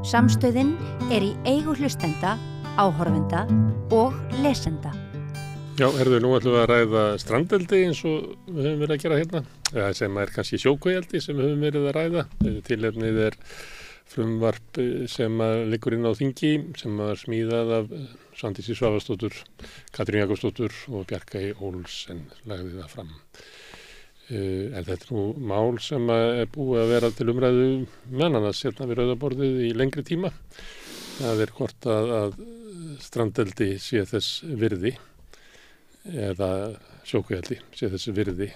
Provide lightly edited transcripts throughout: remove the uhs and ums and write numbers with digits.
Samstöðin í eigu hlustenda, áhorfenda og lesenda. Já, nú ætlum við að ræða strandeldi eins og við höfum verið að gera hérna. Sem kannski sjókvíaeldi sem við höfum verið að ræða. Tilefnið frumvarp sem liggur inn á þingi, sem var smíðað af Svandísi Svavarsdóttur, Katrín Jakobsdóttur og Bjarkey Olsen lagði það fram. En þetta nú mál sem búið að vera til umræðu meðal annars hérna við Rauðaborðið í lengri tíma. Það hvort að strandeldi sé þess virði eða sjókvíaeldi sé þess virði.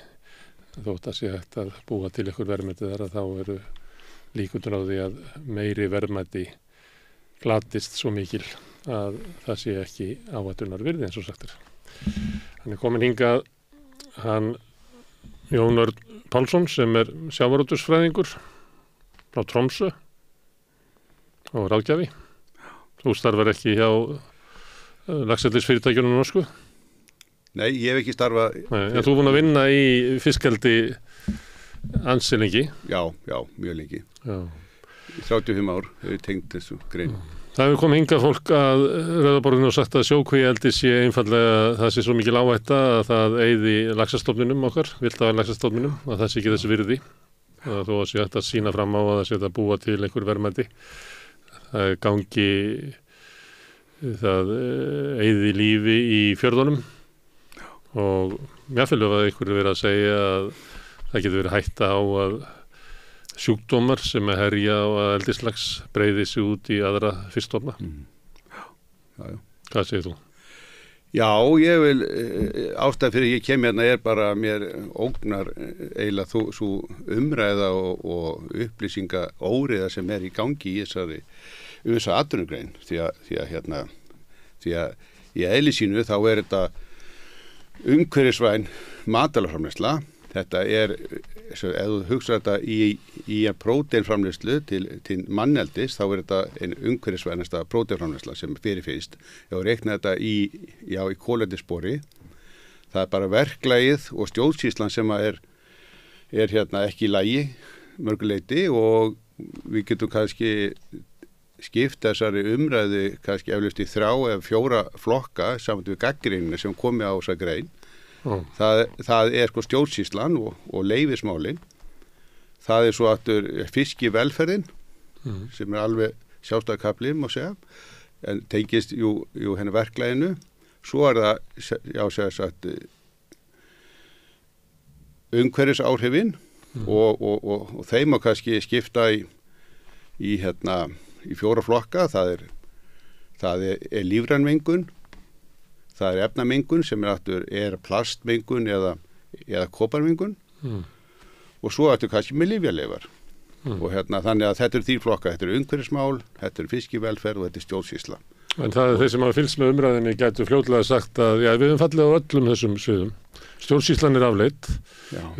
Þótt að sé hægt að búa til einhver verðmæti þar að þá eru líkundur á því að meiri verðmæti glatist svo mikil að það sé ekki áhættunar virði eins og sagt er. Hann kominn hingað, hann Jón Örn Pálsson sem sjávarútvegsfræðingur frá Tromsö og ráðgjafi. Þú starfar ekki hjá laxeldisfyrirtækjunum norsku? Nei, ég hef ekki starfað. Nei, þú búin að vinna í fiskeldi ansi lengi? Já, mjög lengi. Já. 35 ár hefur tengt þessu grein. Það hefur komið hingað fólk að Rauðaborðinu og sagt að sjókvíaeldi sé einfaldlega, það sé svo mikil áhætta að það eyði laxastofninum okkar, villta laxastofninum, að það sé ekki þessi virði. Þó að sé hægt að sýna fram á að það sé að búa til einhver verðmæti. Það gangi, það eyði lífi í fjörðunum og mér að einhver verið að segja að það getur verið hætta á að sjúkdómar sem herja á að eldislax breiði sig út í aðra fiskstofna. Já. Hvað segir þú? Já, ég vil, ástæð fyrir ég kem hérna bara mér ógnar eiginlega svo umræða og upplýsinga óreiða sem í gangi í þessa atvinnugrein því að í eðli sínu þá þetta umhverfisvæn matvælaframleiðsla. Þetta ef þú hugsar þetta í próteinframleiðslu til manneldis, þá þetta ein umhverfisvænasta próteinframleiðsla sem fyrirfinnst. Ef þú reiknar þetta í kolefnisspori, það bara verklagið og stjórnsýslan sem hérna ekki í lagi mörguleyti og við getum kannski skipt þessari umræðu kannski eflaust í 3 eða 4 flokka saman við gagnrýnina sem komi á þessa grein. Það sko stjórnsýslan og leyfismálin. Það svo aftur fiskivelferðin sem alveg sjálfstæðakafli má segja, en tengist henni verklaginu. Svo það umhverfisáhrifin og þeim má kannski skipta í 4 flokka. Það lífræn mengun. Það efnamengun sem aftur plastmengun eða koparmengun og svo aftur kannski með lyfjaleifar. Og þannig að þetta 3 flokka, þetta umhverfismál, þetta fiskivelferð og þetta stjórnsýsla. En þeir sem hafa fylgst með umræðinni gætu fljótlega sagt að við höfum fallið á öllum þessum sviðum. Stjórnsýslan afleitt,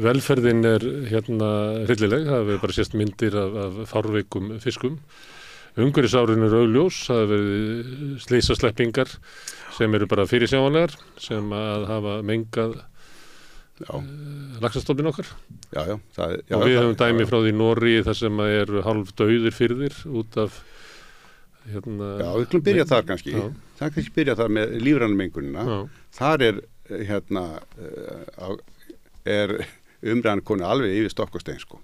velferðin hryllileg, það hefur bara sést myndir af fárveikum fiskum. Umhverfisáhrifin augljós, það hefur verið slysasleppingar sem eru bara fyrirsjáanlegar, sem að hafa mengað laxastofninn okkar. Já. Og við höfum dæmi frá því Noregi þar sem eru hálf dauðir firðir út af Já, við skulum byrja þar kannski. Það kannski byrja þar með lífrænu mengunina. Þar umræðan konu alveg yfir stokk og stein sko.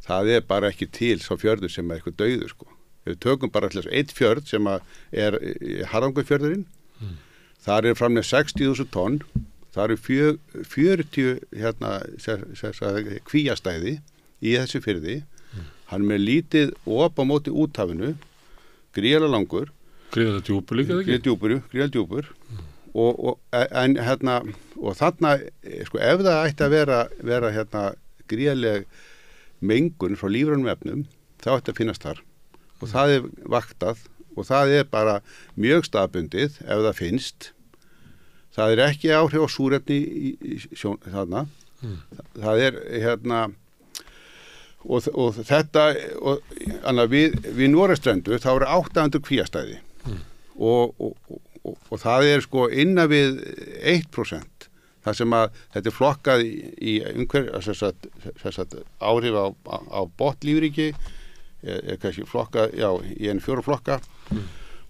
Það bara ekki til sá fjörður sem eitthvað dauður sko. Við tökum bara alltaf eitt fjörð sem Harðangafjörðurinn. Þar framlega 60.000 tonn. Það 40 kvíastæði í þessu firði. Hann með lítið op á móti úthafinu, gríðarlega langur. Gríðarlega djúpur líka ekki? Gríðarlega djúpur. Og þarna, sko, ef það ætti að vera gríðarleg mengun frá lífrænum efnum, þá ætti að finnast þar. Og það vaktað og það bara mjög staðbundið ef það finnst. Það ekki áhrif á súrefni þarna. Það og þetta við Noregsstrendur þá eru 800 kvíastæði og það sko innan við 1%. Það sem að þetta flokkað í áhrif á botnlífríki kannski flokka, í einu 4 flokka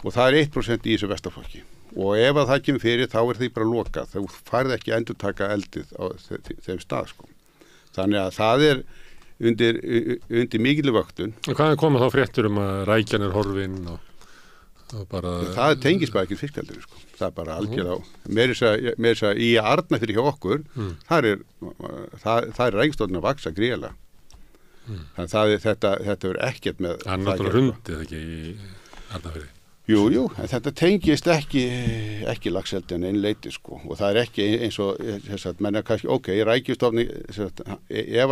og það er 1% í þessu versta flokki. Og ef að það kemur fyrir, þá því bara lokað. Þú færð ekki að endurtaka eldið á þeim stað, sko. Þannig að það undir mikilvæg vöktun. Og hvað komið þá fréttur að rækjan horfin og bara... Það tengist bara ekki fiskeldinu, sko. Það er bara algjörlega meira þess að í Arnarfirði hjá okkur, það er rækjustofninn að vaksa gríðarlega. Þannig þetta verður ekkert með... Það er náttúrulega hrundið ekki í Arnarfirði. Jú, en þetta tengist ekki laxeldi en leiti, sko, og það er ekki eins og þess að menna kannski, rækjustofni, ef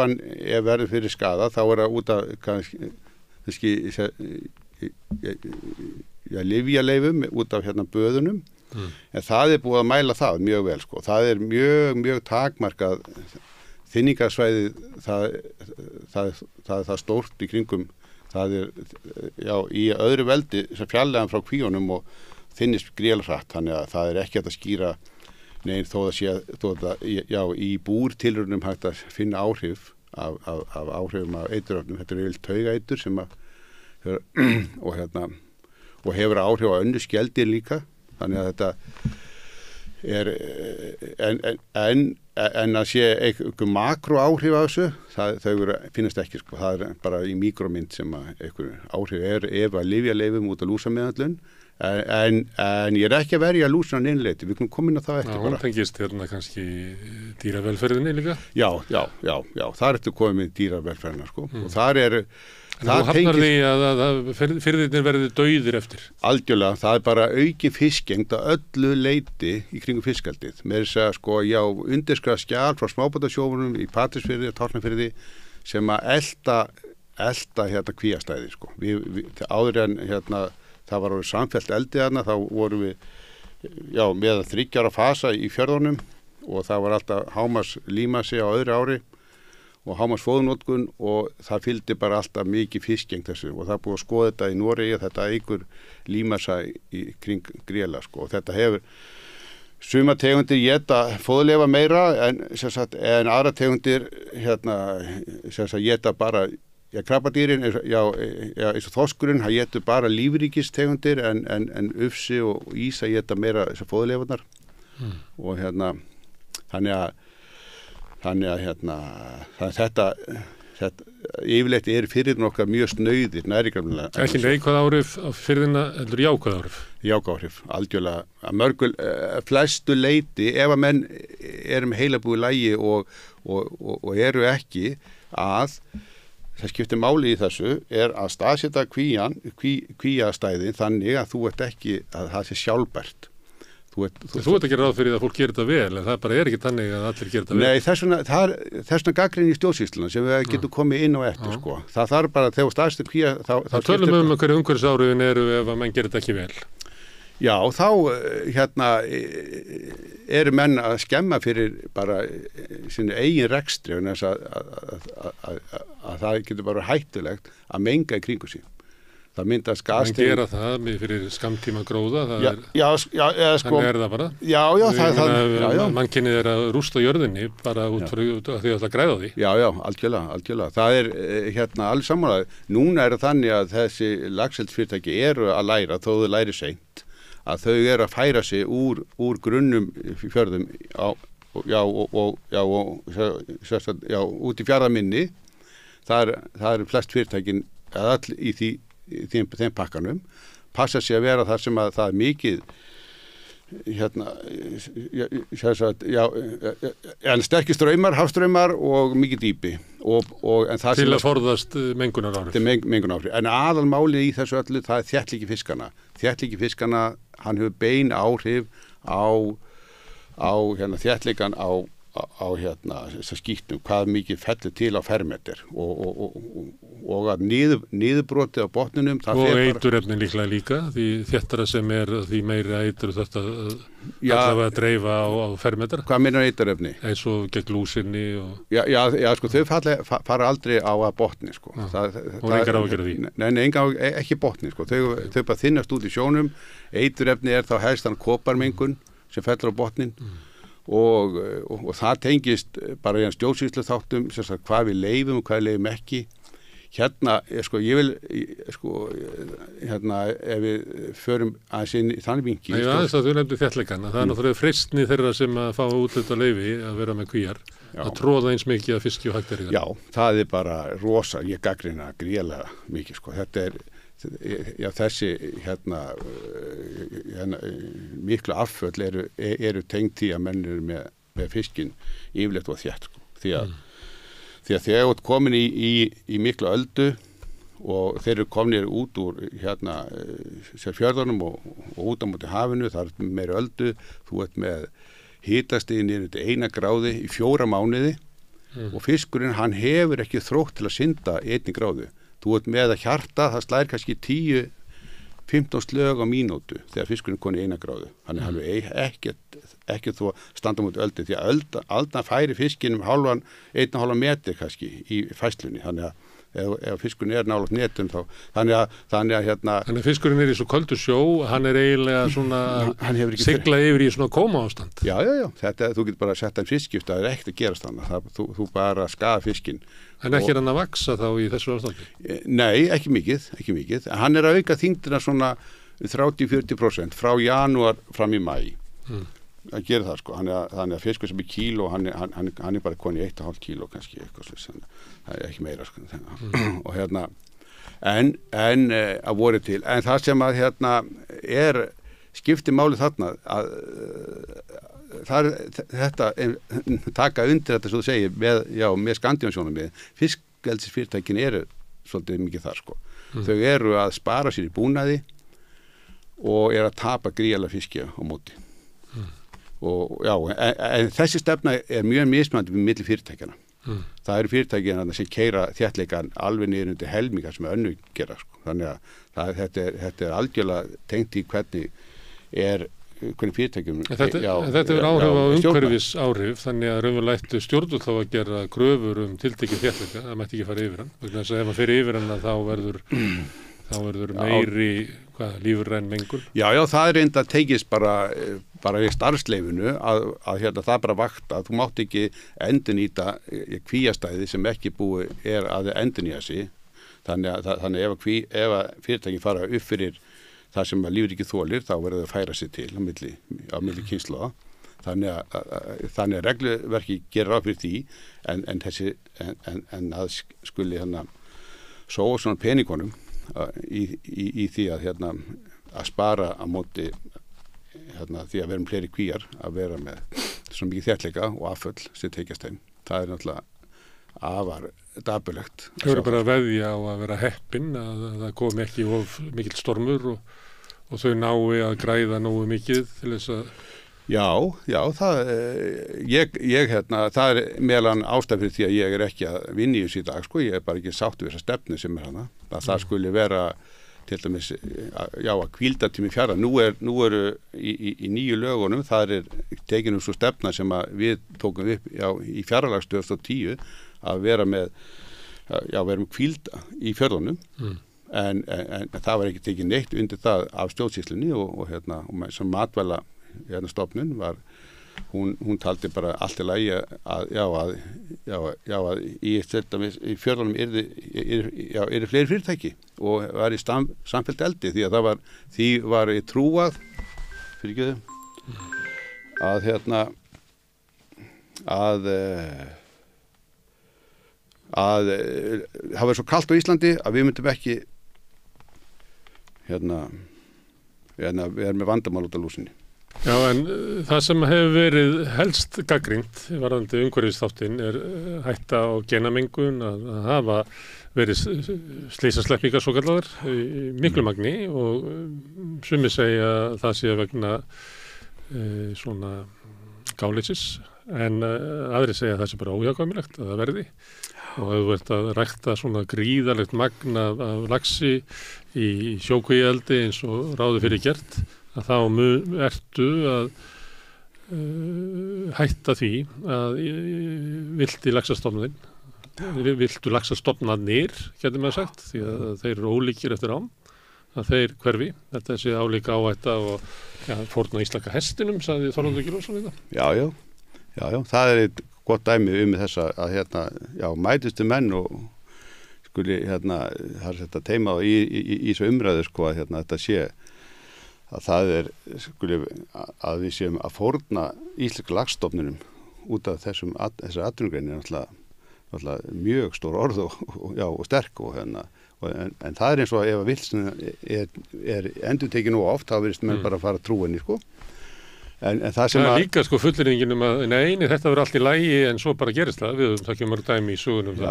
verður fyrir skada, þá það út af kannski lyfjaleifum út af böðunum, en það búið að mæla það mjög vel, sko, það mjög takmarkað þynningarsvæði, það stórt í kringum. Það í öðru veldi sem fjarlægan frá kvíunum og þynnist gríðarlega hratt, þannig að það ekki hægt að skýra þó að í búrtilraunum hægt að finna áhrif af áhrifum af eituröfnum. Þetta yfirleitt taugaeitur sem og hefur áhrif á önnur skeldir líka, þannig að þetta en að sé einhver makro áhrif af þessu, þau finnast ekki, sko. Það bara í mikromynd sem einhver áhrif ef að lyfjaleifum út af lúsameðhöndlun, en ég ekki að verja lúsan innleiti, við komum komin á það eftir bara. Hún tengist kannski dýravelferðinni líka? Já, þar komið með dýravelferðina, sko, og þar En þú hafnar því að firðirnir verði dauðir eftir? Algjörlega, það bara aukin fiskengd að öllu leiti í kringum fiskaldið. Með þess að, sko, undirskrað skjal frá smábátasjófunum í Patreksfirði og Tálknafirði sem að elta kvíastæði, sko. Áður en það var samfellt eldið þarna, þá vorum við með 3 ára fasa í fjörðunum og það var alltaf hámars límasi á öðru ári og hámars fóðunotkun og það fylgdi bara alltaf mikið fiskgeng þessu og það búið að skoða þetta í Noregi að þetta eigur límasa í kring gríðarlega, sko, og þetta hefur suma tegundir éta fóðurleifa meira en aðra tegundir éta bara krabbadýrin, eins og þorskurinn, hann étur bara lífríkistegundir en ufsi og ísa éta meira þessar fóðurleifarnar og þannig að þetta yfirleitt fyrir okkar mjög snauðir næringarfræðilega. Ekki neikvæð áhrif á firðina heldur jákvæð áhrif? Jákvæð áhrif, algjörlega. Að mörgul flestu leiti ef að menn með heilabúi lagi og eru ekki að það skiptir máli í þessu að staðsetja kvíastæðin þannig að þú ekki að það sé sjálfbært. Þú ert að gera ráð fyrir að fólk gerir þetta vel, en það bara ekki þannig að allir gerir þetta vel. Nei, þessuna gagnrýni í stjórnsýsluna sem við getum komið inn á eftir, sko. Það þarf bara, þegar staðstu kvíja... Það tölum hverju umhverfisáhrifin eru ef að menn gerir þetta ekki vel. Já, þá eru menn að skemma fyrir bara sinni eigin rekstri, þess að það getur bara hættulegt að menga í kringu sín. Það myndast gastegund. Það gera það fyrir skamtíma gróða, sko, þannig það bara. Já. Mannkynið að rústa jörðinni bara út frá því að það græða því. Já, algjörlega. Það alls samanlega. Núna þannig að þessi laxeldisfyrirtæki eru að læra, þó þau læri seint, að þau eru að færa sig úr grunnum fjörðum út í fjarðarminni. Það eru flest fyrirtækin all í þeim pakkanum passa sig að vera þar sem að það mikið en sterkir straumar, hafstraumar og mikið dýpi til að forðast mengunaráhrif. En aðalmáli í þessu öllu það þéttlíki fiskana. Þéttlíki fiskana, hann hefur bein áhrif á þéttlíkan á skítnum, hvað mikið fellur til á fermeter og að niðurbrotið á botninum og eiturefnin líka því þéttara sem því meira eitur þetta allavega að dreifa á fermeter. Hvað meinar eiturefni? Eins og gegn lúsinni sko, þau fara aldrei á að botni, sko. Og engar á að gera því? Nei, ekki botni, sko. Þau bara þynnast út í sjónum. Eiturefni þá helst koparmengun sem fellur á botnin og það tengist bara í stjórnsýslu þáttum hvað við leyfum og hvað við leyfum ekki. hérna, ég vil, hérna, ef við förum aðeins inn í þannig vingi. Já, þess að þú nefndir þéttleikana. Það er náttúrulega freistni þeirra sem að fá útlit og leyfi að vera með kvíar. Að tróða eins mikið að fiski og hægt er í það. Já, það er bara rosa, ég gagnrýna gríðarlega mikið, sko. Þetta er, já, þessi, hérna miklu afföll eru tengt í að menn eru með fiskin yfirleitt og þétt, sko. Því að þegar þú ert komin í miklu öldu og þeir eru komin út úr hérna fjörðunum og út á móti hafinu, það er meiri öldu, þú ert með hitastigið niður til 1 gráði í 4 mánuði og fiskurinn hann hefur ekki þrótt til að synda 1 gráðu. Þú ert með að hjarta, það slær kannski 10-15 slög á mínútu þegar fiskurinn koni 1 gráðu. Þannig hann er ekki þó standa mútið öldu því að aldan færi fiskinum 1,5 metri kannski í fæslunni. Þannig að ef fiskurinn er nálægt netum þá þannig að hérna Þannig að fiskurinn er í svo köldu sjó, hann er eiginlega svona sigla yfir í svona kóma ástand. Já, þetta, þú getur bara að setja en fiskgift, það er ekkert að gerast þannig, þú bara skaða fiskinn. En ekki er hann að vaksa þá í þessu ástandi? Nei, ekki mikið. Hann er að auka þyngdina svona 30-40% frá janúar fram í maí. Að gera það, sko. Þannig að fiskur sem er kíló, hann er bara koni 1,5 kíló kannski, eitthvað slíkt. Það er ekki meira, sko. Og hérna, en að voru til. En það sem að hérna skiptir máli þarna, að þetta taka undir þetta svo þú segir með Skandinavíusjónarmiði, fiskeldisfyrirtækin eru svolítið mikið þar, sko. Þau eru að spara sér í búnaði og eru að tapa gríðarlega fiski á móti. Og já, en þessi stefna er mjög mismunandi við milli fyrirtækjana. Það eru fyrirtækjana sem keyra þéttleikan alveg niður undir helminga sem önnur gera, sko. Þannig að þetta er algjörlega tengt í hvernig fyrirtækjum Þetta er áhrif á umhverfis áhrif, þannig að raunverulega ættu stjórnvöld þá að gera kröfur tiltekið þéttleika, það mætti ekki fara yfir hann, vegna þess að ef maður fer yfir hann þá verður meiri lífræn mengun. Já, það er enda tekist bara í starfsleifinu að hérna það bara vakta að þú mátt ekki endurnýta kvíastæði sem ekki búið að endurnýja sig. Þannig ef fyrirtæki fara upp fyrir það sem lífríkið þolir, þá verður það að færa sig til á milli kynslóða. Þannig að regluverki gerir ráð fyrir því en að skuli hérna svo svona peningunum í því að hérna að spara á móti hérna því að vera með fleiri kvíar, að vera með svona mikið þéttleika og afföll sem tekjast þeim. Það er náttúrulega afar dapurlegt. Þau eru bara að veðja á að vera heppin, að það komi ekki of mikill stormur og þau nái að græða nógu mikið til þess að Já, það er meðlan ástæð fyrir því að ég er ekki að vinna í þessu í dag, sko, ég er bara ekki sáttur við þessa stefnu sem hana, að það skuli vera til dæmis, að hvíldartími fjara. Nú eru í nýju lögunum, það er tekin svo stefna sem að við tókum upp í fjaralags 2010 að vera með hvílda í fjörðunum, en það var ekki tekin neitt undir það af stjórnsýslunni og sem matvæla stofnun var, hún taldi bara allt í lagi að í fjörðunum yrði fleiri fyrirtæki og var í samfellt eldi því að því var í trúað að það var svo kalt á Íslandi að við myndum ekki við erum með vandamál út af lúsinni. Já, en það sem hefur verið helst gagnrýnt varðandi umhverfisþáttinn er hætta á genamengun, að hafa verið slysasleppingar svo kallar í miklu magni og sumir segja að það sé vegna svona gáleysis, en aðrir segja að það sé bara óhjákvæmilegt að það verði. Og ef þú ert að rækta svona gríðarlegt magn af laxi í sjókvíaeldi eins og ráði fyrir gert, að þá ertu að hætta því að vildi laxastofninn, vildu laxastofnarnir, getur maður sagt, því að þeir eru ólíkir eftir ám, að þeir hverfi. Þetta er sér álíka áhætta og fórna íslaka hestinum, sagði Þorvaldur Gylfason í það. Já, það er eitt gott dæmi þessa að mætustu menn og skuli það er þetta teima í svo umræðu sko að þetta sé að það skuli að við séum að fórna íslenska laxstofninum út af þessari atvinnugrein náttúrulega mjög stór orð og sterk en það eins og ef að vilsin endurtekið nú oft, þá virðist menn bara að fara að trúa henni sko. En það sem að líka sko fullyrðingin að nei, þetta verður allt í lagi en svo bara gerist það, við höfum það ekki mörg dæmi í sögunum já.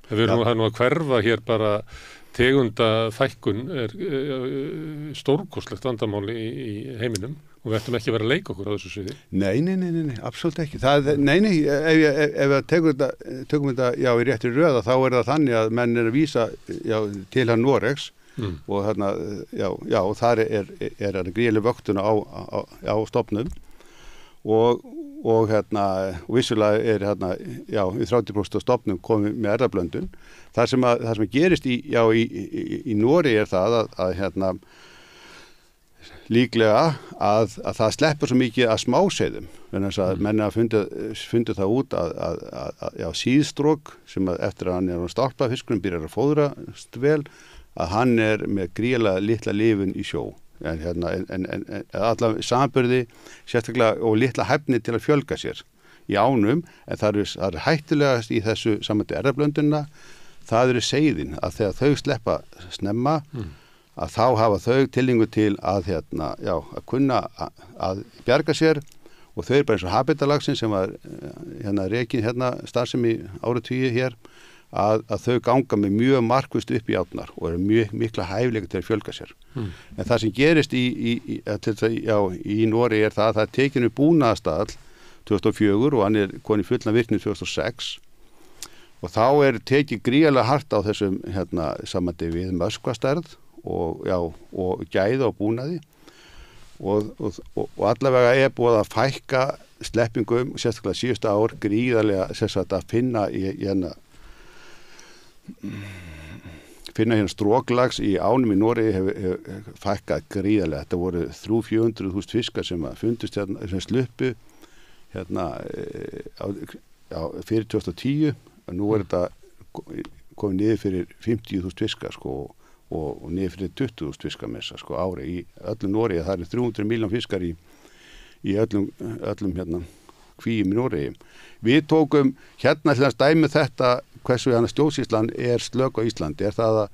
Við erum nú að hverfa hér bara tegunda fækkun stórkostlegt vandamáli í heiminum og við ættum ekki að vera að leika okkur á þessu sviði. Nei, absolutt ekki. Ef við tökum þetta í réttri röða þá það þannig að menn að vísa til hann Noregs og og þar gríðarleg vöktun á stofnum og vissulega í 30% af stofnum komið með erfðablöndun. Það sem gerist í Noregi það að líklega að það sleppur svo mikið að smáseiðum þannig að menn fundu það út að síðstrók sem eftir að hann á stálpafiskunum byrjar að fóðrast vel að hann með gríðarlega litla lifun í sjó en allavega samanburði sérstaklega og litla hæfni til að fjölga sér í ánum en það er hættulegast í þessu samandi erfðablöndunna það seiðin að þegar þau sleppa snemma að þá hafa þau tilhneigingu til að kunna að bjarga sér og þau bara eins og habitalagsin sem var rekin starfsemi áratugi hér að þau ganga með mjög markvisst upp í átnar og mjög mikla hæfileika til að fjölga sér. En það sem gerist í Noregi það er tekinu búnaðarstaðall 2004 og hann komin í fullna virkni 2006 og þá tekið gríðarlega hart á þessum samandi við möskvastærð og gæða og búnaði og allavega búið að fækka sleppingum sérstaklega síðustu ár gríðarlega að finna stróklags í ánum í Noregi hefur fækkað gríðarlega. Þetta voru 300-400.000 fiskar sem fundust sem sluppu fyrir 2010 og nú þetta komið niður fyrir 50.000 fiskar sko og niður fyrir 20.000 fiskar með þess ári í öllum Noregi. Það 300 miljón fiskar í öllum kvíum í Noregi. Við tókum til að dæmi þetta hversu stjórnsýslan slök á Íslandi það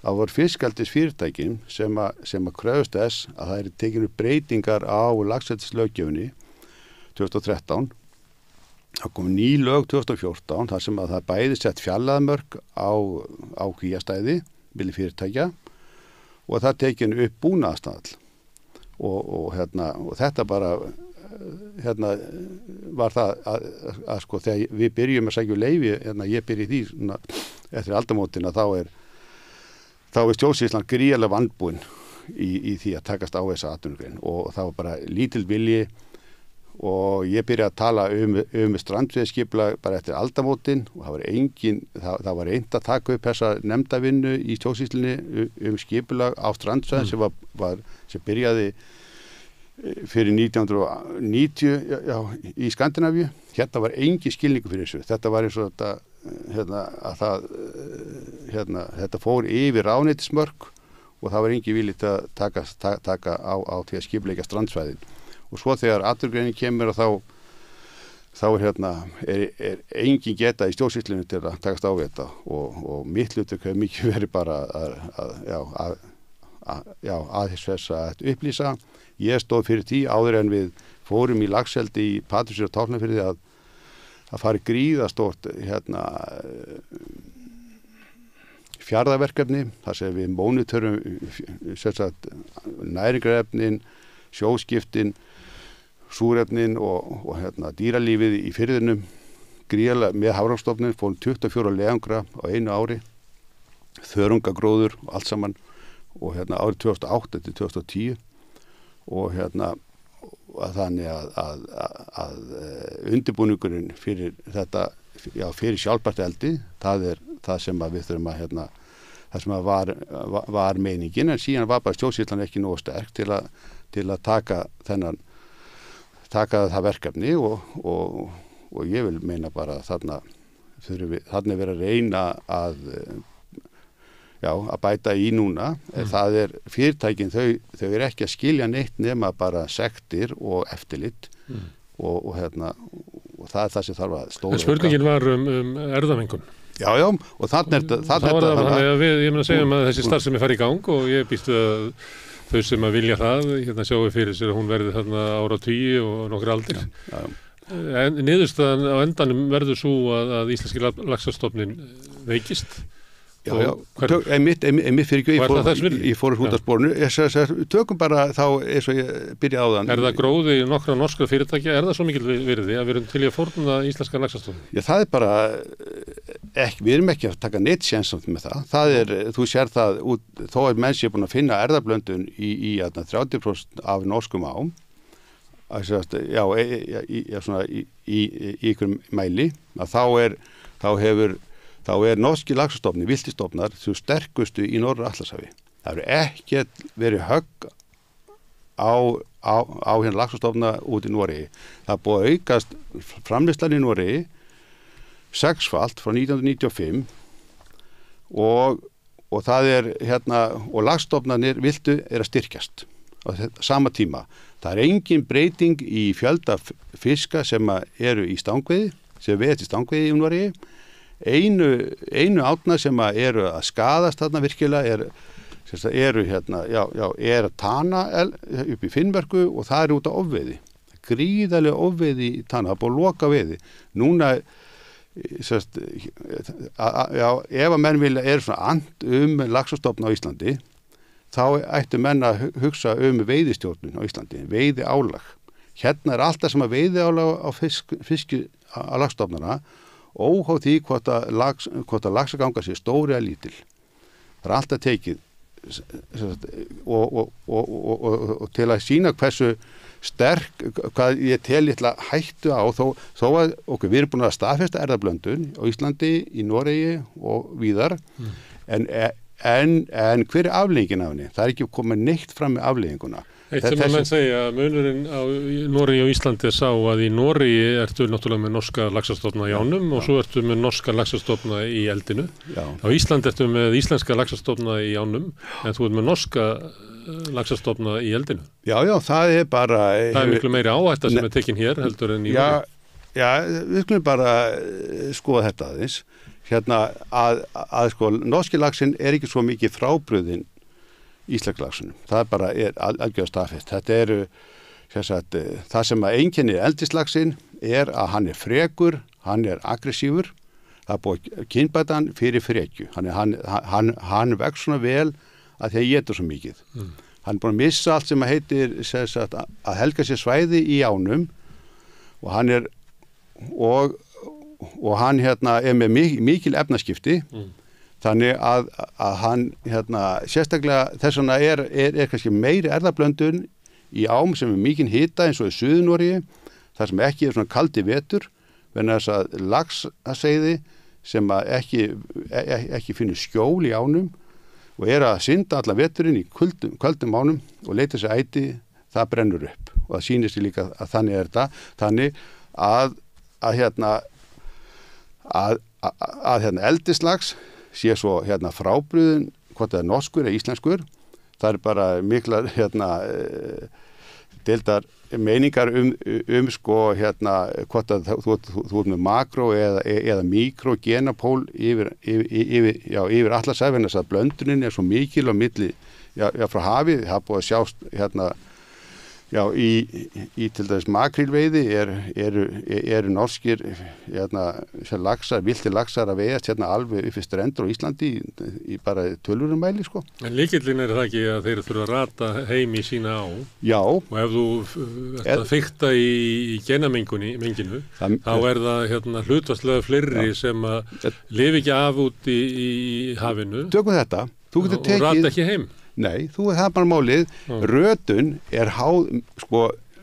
að voru fiskeldis fyrirtækin sem að kröfust þess að það tekinu breytingar á laxeldislöggjöfinni 2013. Það kom ný lög 2014 þar sem að það bæði sett fjallaðmörk á kvíastæði milli fyrirtækja og það tekinu upp búnaðarstaðall og þetta bara var það að sko þegar við byrjum að sækja leyfi ég byrja í því eftir aldamótina þá stjórnsýslan gríðarlega vandbúin í því að takast á þessa atvinnugrein og það var bara lítil vilji og ég byrjaði að tala strandveiðiskipulag bara eftir aldamótin og það var reynt að taka upp þessa nefndavinnu í stjórnsýslunni skipulag á strandveiðum sem byrjaði fyrir 1990 í Skandinavíu. Hérna var engin skilningu fyrir þessu. Þetta var eins og þetta fór yfir ráðuneytismörk og það var engin vilji að taka á til að skipuleggja strandsvæðin. Og svo þegar atvinnugreinin kemur og þá engin geta í stjórnsýslunni til að takast á þetta og mitt hlutverk hefur mikið verið bara að þess að upplýsa. Ég stóð fyrir því áður en við fórum í laxeldi í Patreksfirði og Tálknafirði að fara gríðastórt fjarðaverkefni þar sem við mónitorum næringarefnin, sjóskiptin, súrefnin og dýralífið í firðinum gríðarlega með Hafrannsóknastofnun fórum 24 leiðangra á einu ári, þörungagróður og allt saman og árið 2008 til 2010 og þannig að undirbúningurinn fyrir þetta fyrir sjálfbært eldi það það sem að við þurfum að það sem að var meiningin en síðan var bara stjórnsýslan ekki nógu sterk til að taka það verkefni og ég vil meina bara þarna þarna er verið að reyna að bæta í núna. Það fyrirtækin, þau ekki að skilja neitt nema bara sektir og eftirlit og það það sem þarf að stóra. Spurningin var erfðamengun. Já, og þannig ég meina að segja að þessi starfsemi fari í gang og ég býst að þau sem að vilja það, sjáu fyrir sér að hún verði þarna áratugi og nokkur aldir. En niðurstaðan á endanum verður svo að íslenski laxastofninn veikist. Einmitt fyrir ekki í fórhútarsporinu. Tökum bara þá eins og ég byrja á þann. Það gróði nokkra norska fyrirtækja? Það svo mikil virði að við erum til í að fórna íslenska laxastofninn? Já, það bara við erum ekki að taka neitt sénssamt með það. Þú sér það út, þó menn sé búin að finna erfðablöndun í 30% af norskum ám. Í ykkur mæli, að þá norski laxastofni, viltistofnar, þú sterkustu í Norður Atlantshafi. Það ekkert verið högg á hérna laxastofna út í Noregi. Það búið að aukast framleiðslan í Noregi 6-falt frá 1995 og það og laxastofnarnir viltu að styrkjast á sama tíma. Það engin breyting í fjölda fiska sem eru í stangveiði, sem veiðast í stangveiði í Noregi. Einu átna sem eru að skaðast þarna virkilega er tana upp í Finnmerku og það út af ofveiði. Gríðarlega ofveiði í tana, það búið að loka veiði. Núna, ef að menn vilja svona laxastofna á Íslandi, þá ættu menn að hugsa veiðistjórnun á Íslandi, veiðiálag. Hérna alltaf sem að veiðiálag á fiski á laxastofnana, óháð því hvort að laxaganga sé stóri eða lítil. Það alltaf tekið og til að sýna hversu sterk, hvað ég tel litla hættu á, þó að við erum búin að staðfesta erfðablöndun á Íslandi, í Noregi og víðar, en hver afleiðingin af henni? Það ekki komið neitt fram með afleiðinguna. Eitt sem að menn segja að munurinn á Noregi og Íslandi sá að í Noregi ertu náttúrulega með norska laxastofna í ánum og svo ertu með norska laxastofna í eldinu. Á Íslandi ertu með íslenska laxastofna í ánum en þú ert með norska laxastofna í eldinu. Já, það bara... Það miklu meiri áhætta sem tekin hér heldur en í Noregi. Já, við skulum bara skoða þetta aðeins. Að norski laxinn ekki svo mikið frábrugðinn íslenska laxinum. Það bara algjörlega staðfest. Þetta það sem að einkennir eldislaxinn að hann frekur, hann aggressífur, það búið kynbæta hann fyrir frekju. Hann vex svona vel að því að étur svo mikið. Hann búið að missa allt sem að heitir að helga sér svæði í ánum og hann hann með mikil efnaskipti. Þannig að hann sérstaklega þess vegna kannski meiri erfðablöndun í ám sem mikinn hita eins og í Suður-Noregi, þar sem ekki svona kaldi vetur, vegna þess að laxaseiði sem ekki finnur skjól í ánum og að synda allan veturinn í köldum ánum og leita sér æti, það brennur upp. Og það sýnir sér líka að þannig þetta. Þannig að eldislax sé svo frábrugðinn hvort það norskur eða íslenskur. Það bara miklar deildar meiningar hvort að þú með makró eða mikró genapól yfir Atlantshafi, þess að blöndunin svo mikil á milli frá hafi. Það búið að sjást í til dæmis makrílveiði eru norskir laxar, viltir laxar að veiðast alveg upp í strendur á Íslandi í bara tölvurumæli sko. En lykillinn það ekki að þeir þurfa að rata heim í sína á? Já. Og ef þú ert að fikta í genamenginu, þá það hlutfallslega fleiri sem að lifi ekki af út í hafinu. Tökum þetta. Þú getur tekið. Og rata ekki heim. Nei, það bara málið. Rötun háð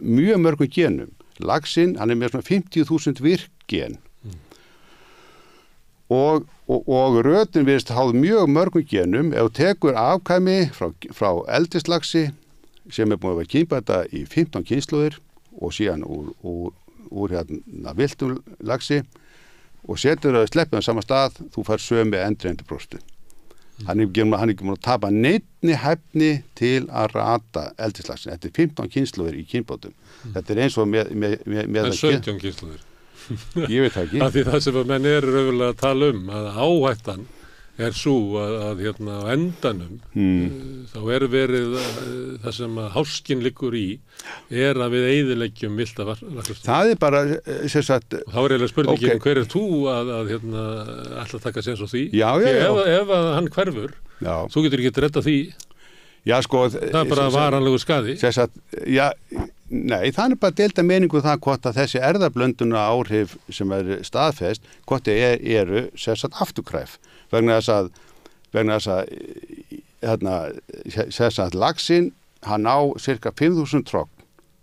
mjög mörgum genum. Laxinn, hann með svona 50.000 virkgen. Og rötun virðist háð mjög mörgum genum. Ef þú tekur afkvæmi frá eldislaxi sem búin að vera kynbæta í 15 kynslóðir og síðan úr viltum laxi, og setur það sleppið á sama stað, þú fær sömu endurheimtuprósentu. Hann er ekki múin að tapa neinni hæfni til að rata eldislaxin. Þetta er 15 kynslóðir í kynbótum. Þetta er eins og með það er 17 kynslóðir. Ég veit það ekki. Af því það sem að menn eru raunverulega að tala að áhættan er svo að hérna á endanum þá er verið það sem að háskinn liggur í að við eyðileggjum villta laxastofna. Það er bara sem sagt, og þá er eiginlega spurningin hver er þú að hérna ætla að taka séns á því? Já. Ef að hann hverfur, þú getur ekki redda því. Já, sko, það er bara varanlegur skaði. Nei, það er bara deilda meiningu það hvort að þessi erfðablönduna áhrif sem staðfest, hvort eru sem sagt afturkræf. Vegna þess að hérna, sem sagt laxinn, hann á cirka 5.000 trogn,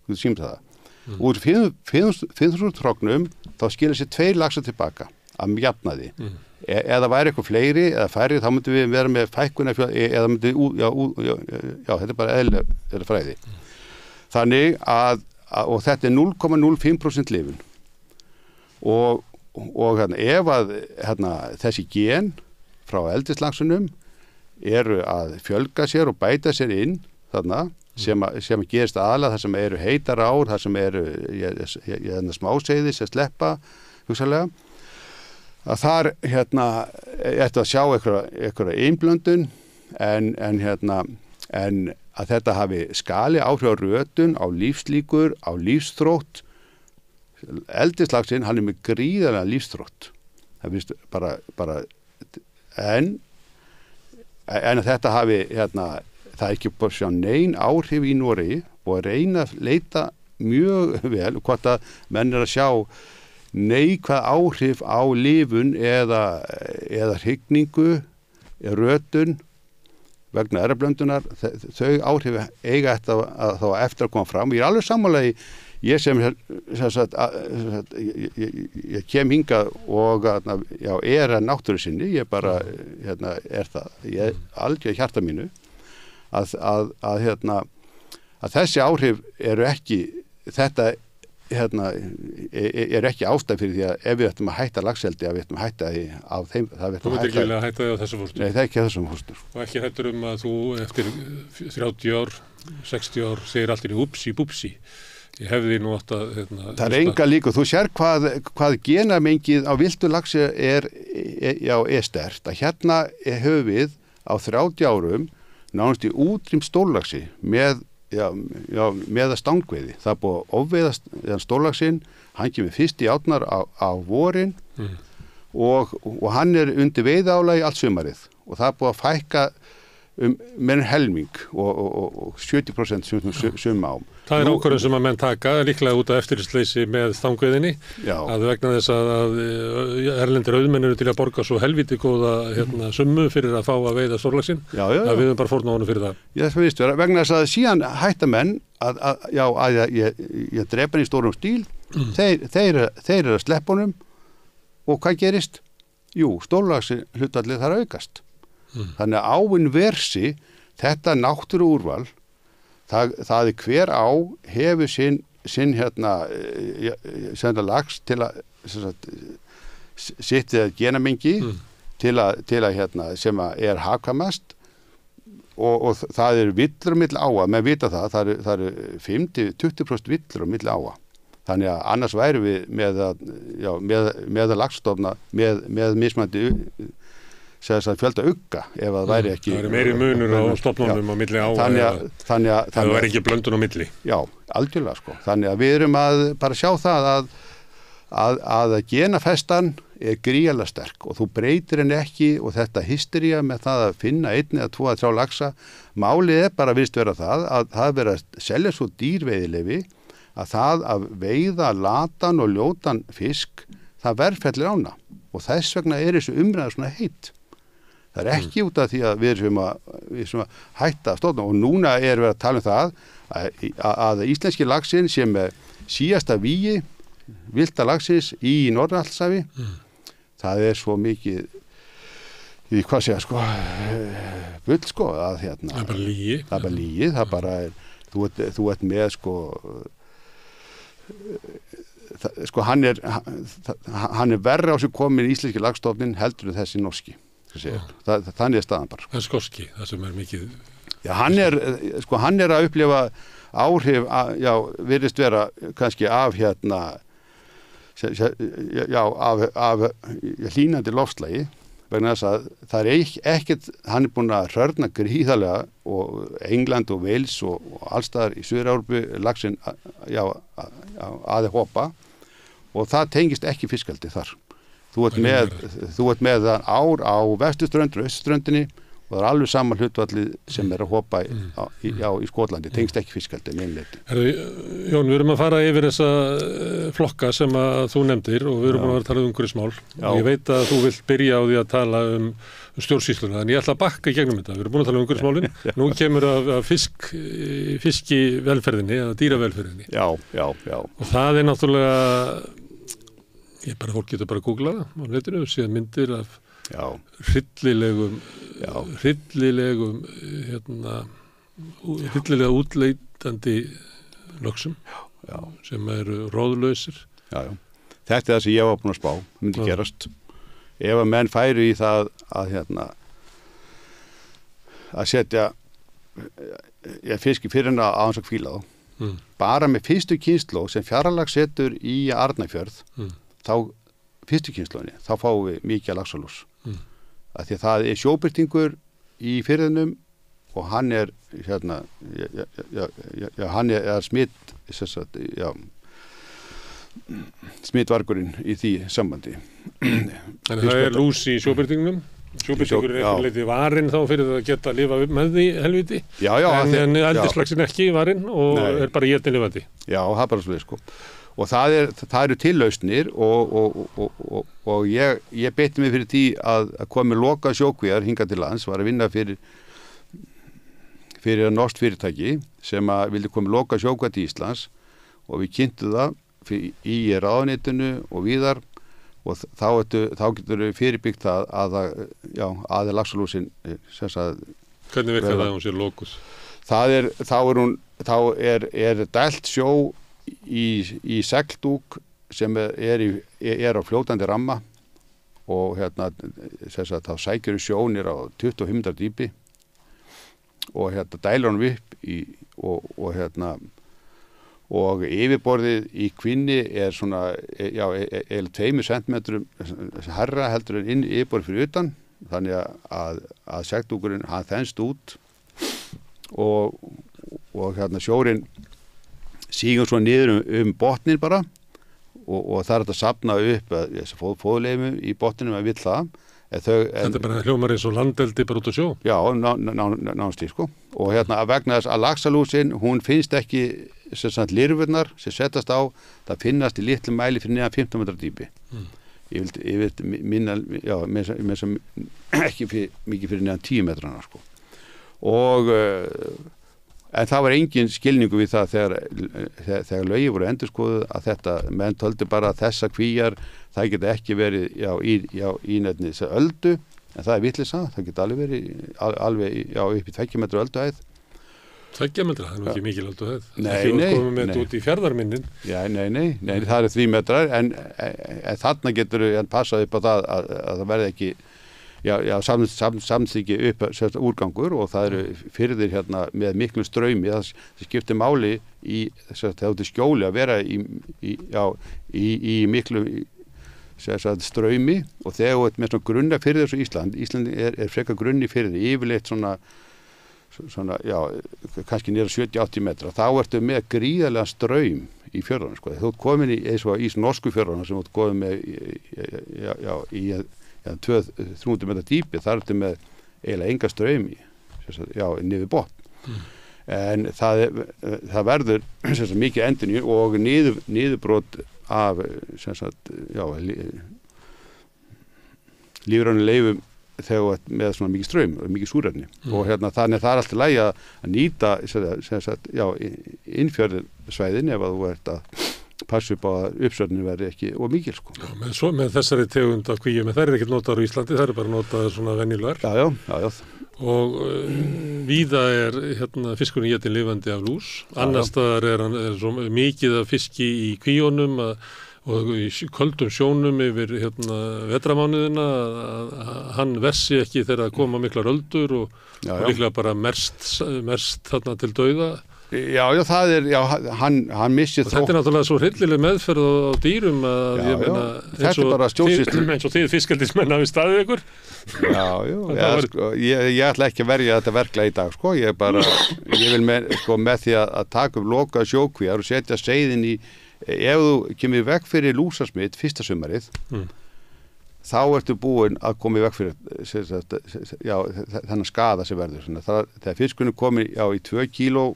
þú sýnir það. Úr 5.000 trognum þá skilur sér 2 laxar tilbaka að jafnaði. Eða væri eitthvað fleiri eða færri, þá myndum við vera með fækkuna eða þetta er bara eðlilega fræði. Þannig og þetta er 0,05% lifun. Og hérna, ef að hérna, þessi gen frá eldislaxunum eru að fjölga sér og bæta sér inn þarna, sem gerist aðalega þar sem eru heitar ár, þar sem eru smáseiði sem sleppa hugsanlega, að þar hérna eftir að sjá einhverja einblöndun en að þetta hafi skali áhrif á rötun, á lífslíkur, á lífsþrótt. Eldislaxinn, hann er með gríðarlega lífsþrótt. Það finnst bara en að þetta hafi hérna, það er ekki bara sjá nein áhrif í Noregi og að reyna að leita mjög vel hvort að menn að sjá neikvæð áhrif á lifun eða hrygningu, rötun vegna erfðablöndunar, þau áhrif eiga þetta þá eftir að koma fram. Ég er alveg sammála ég kem hingað og að náttúru sinni, ég bara það, ég aldrei hjarta mínu að þessi áhrif eru ekki þetta er ekki ástæð fyrir því að ef við ættum að hætta laxeldi að við ættum að hætta því á þeim Þú veit ekki að hætta því á þessum fóstur? Nei, það er ekki á þessum fóstur. Og ekki hættur að þú eftir 30 ár, 60 ár segir allt í upsi, búpsi. Ég hefði nú átt að það er enga líka. Þú sér hvað genamengið á villtu laxi er sterkt. Að hérna höfum við á 30 árum nánast í útrým stórlaxi með að stangveiði. Það er búið að ofveiða stórlaxinn, hann kemur fyrst í átnar á vorin og hann er undir veiðálagi allt sumarið og það er búið að fækka með helming og 70% sum ám. Það er ákvörðun sem að menn taka líklega út af eftirlitsleysi með stangveiðinni að vegna þess að erlendir auðmenn eru til að borga svo helviti góða summu fyrir að fá að veiða stórlaxinn að við höfum bara fórna honum fyrir það. Það finnst vera vegna þess að síðan hætta menn að ég drepa hann í stórum stíl, þeir eru að sleppa honum og hvað gerist? Jú, stórlaxi hlutfallið þar aukast. Þannig að áin versi þetta náttúru úrval það er hver á hefur sinn lax til að sittið genamengi til að sem að er hagkvæmast og það eru villur á milli áa, menn vita það eru 5-20% villur á milli áa. Þannig að annars væri við með laxstofna með mismandi fjölda ugga ef það væri ekki. Það er meiri munur á stofnunum á milli áa þannig að það væri ekki blöndun á milli. Já, algjörlega sko. Þannig að við erum að bara sjá það að genafestan er gríðarlega sterk og þú breytir henni ekki og þetta hystería með það að finna 1 eða 2 eða 3 laxa. Málið er bara virðist vera það að það verið að selja svo dýrveiðileyfi að það að veiða latan og ljótan fisk það verðfellir ána og þess vegna er þessu umræða svona heitt. Það er ekki út af því að við erum að hætta stofna og núna erum við að tala um það að íslenski laxinn sem er síðasta vígi villta laxins í Norður-Atlantshafi það er svo mikið hvað segja sko bull sko að það er bara lygi. Það er bara lygi, það bara er þú ert með sko sko hann er verri á sig komin íslenski lagstofnin heldur en þessi norski. Þannig er staðan bara. Það er skoski, það sem er mikið. Já, hann er að upplifa áhrif, virðist vera kannski af af hlýnandi loftslagi, vegna þess að það er ekkert, hann er búin að hrörna gríðarlega og England og Wales og allstaðar í Suður-Evrópu laxinn aðeins hoppa og það tengist ekki fiskeldi þar. Þú ert með ár á vesturströnd og austurströndinni og það er alveg sama hlutvallið sem er að hoppa í Skotlandi, tengist ekki fiskeldi neinleiti. Jón, við erum að fara yfir þessa flokka sem að þú nefndir og við erum búin að tala um umhverfismál. Ég veit að þú vilt byrja á því að tala um stjórnsýsluna, en ég ætla að bakka í gegnum þetta. Við erum búin að tala um umhverfismálin. Nú kemur að fiskivelferðinni eða dýravelferðinni. Já. Og það er náttúrulega, fólk getur bara að googla það á netinu og séð myndir af hryllilegum hryllilega útleitandi lögsum sem eru róðlausir. Þetta er það sem ég var búin að spá, myndi gerast. Ef að menn færu í það að setja fiski fyrir hennar á hans að kvíla þá. Bara með fyrstu kynslóð sem Fjarðalag setur í Arnarfjörð, þá fyrstu kynslóðinni, þá fáum við mikið laxalús. Af því að það er sjóbirtingur í firðinum og hann er hann er smitvargurinn í því sambandi. En það er lús í sjóbirtingunum? Sjóbirtingur er eitthvað leiti varinn þá fyrir að geta að lifa með því helviti? En eldislaxinn ekki varinn og er bara étinn lifandi? Já, það er bara svo sko. Og það eru tillausnir og ég beitti mig fyrir því að komi loka sjókvíar hingað til lands, var að vinna fyrir norskt fyrirtæki sem að vildi komi loka sjókvíar til Íslands og við kynntum það í ráðuneytinu og víðar og þá getur við fyrirbyggt það að laxalúsin Hvernig virkar það að hún sé lokus? Þá er dælt sjó í segldúk sem er á fljótandi ramma og þá sækjur sjónir á 25 metrar dýpi og dælar hann upp og yfirborðið í kvinni er svona 2 centimetrum herra heldur en yfirborðið fyrir utan, þannig að segldúkurinn hann þenst út og sjórin sígur svo niður botnin bara og það er að safna upp fóðleifum í botninum að vill það. Þetta er bara hljómar eins og landeldi bara út á sjó? Já, nánast sko. Og vegna þess að laxalúsin, hún finnst ekki lirfurnar sem setast á, það finnast í litlu mæli fyrir neðan 15 metrar dýpi. Ég vil minna, ekki mikið fyrir neðan 10 metrana sko. En það var engin skilningu við það þegar lögin voru endurskoðuð að þetta, menn töldu bara að þessa kvíar, það geta ekki verið í nefni þess að öldu, en það er vitleysa, það geta alveg upp í 2 metra ölduhæð. 2 metra, það er ekki mikil ölduhæð. Nei. Komum við þetta út í fjarðarmynnin. Já, nei, það er 3 metrar, en þarna getur við passað upp á það að það verði ekki samþykki upp úrgangur og það eru firðir með miklu straumi, það skiptir máli þegar þetta skjóli að vera í miklu straumi og þegar með svona grunna firðir svo Ísland er frekar grunni firði, yfirleitt svona kannski nýra 70-80 metra, þá ertu með gríðarlega straum í fjörðunum sko. Þú ert komin eins og í norsku fjörðunum sem þú ert komin með í 200-300 metra dýpi, þar ertu með eiginlega enga straumi niður botn. En það verður mikið endurnýjun og niðurbrot af lífrænu leifum þegar með svona mikið straum og mikið súrefni og þannig það er alltaf lægi að nýta innfjörðsvæðin ef að þú ert að passa upp á að uppsöfnin verði ekki og mikil sko. Já, með þessari tegund af kvíum, það er ekki notaður í Íslandi, það er bara notaður svona venjulegar. Já. Og víða er fiskurinn étinn lifandi af lús, annars staðar er svo mikið af fiski í kvíunum að og í köldum sjónum yfir vetramánuðina að hann vessi ekki þegar það koma miklar öldur og líklega bara merst þarna til dauða. Já, það hann missir þrótt. Þetta náttúrulega svo hryllileg meðferð á dýrum að ég meina eins og þið fiskeldismenn hafi staðið ykkur. Ég ætla ekki að verja þetta verklega í dag, sko. Ég vil með því að taka upp loka sjókvíar og setja seiðin í, ef þú kemur vekk fyrir lúsasmitt fyrsta sumarið, þá ertu búin að koma í vekk fyrir þennan skada sem verður. Þegar fiskunum komið í 2 kíló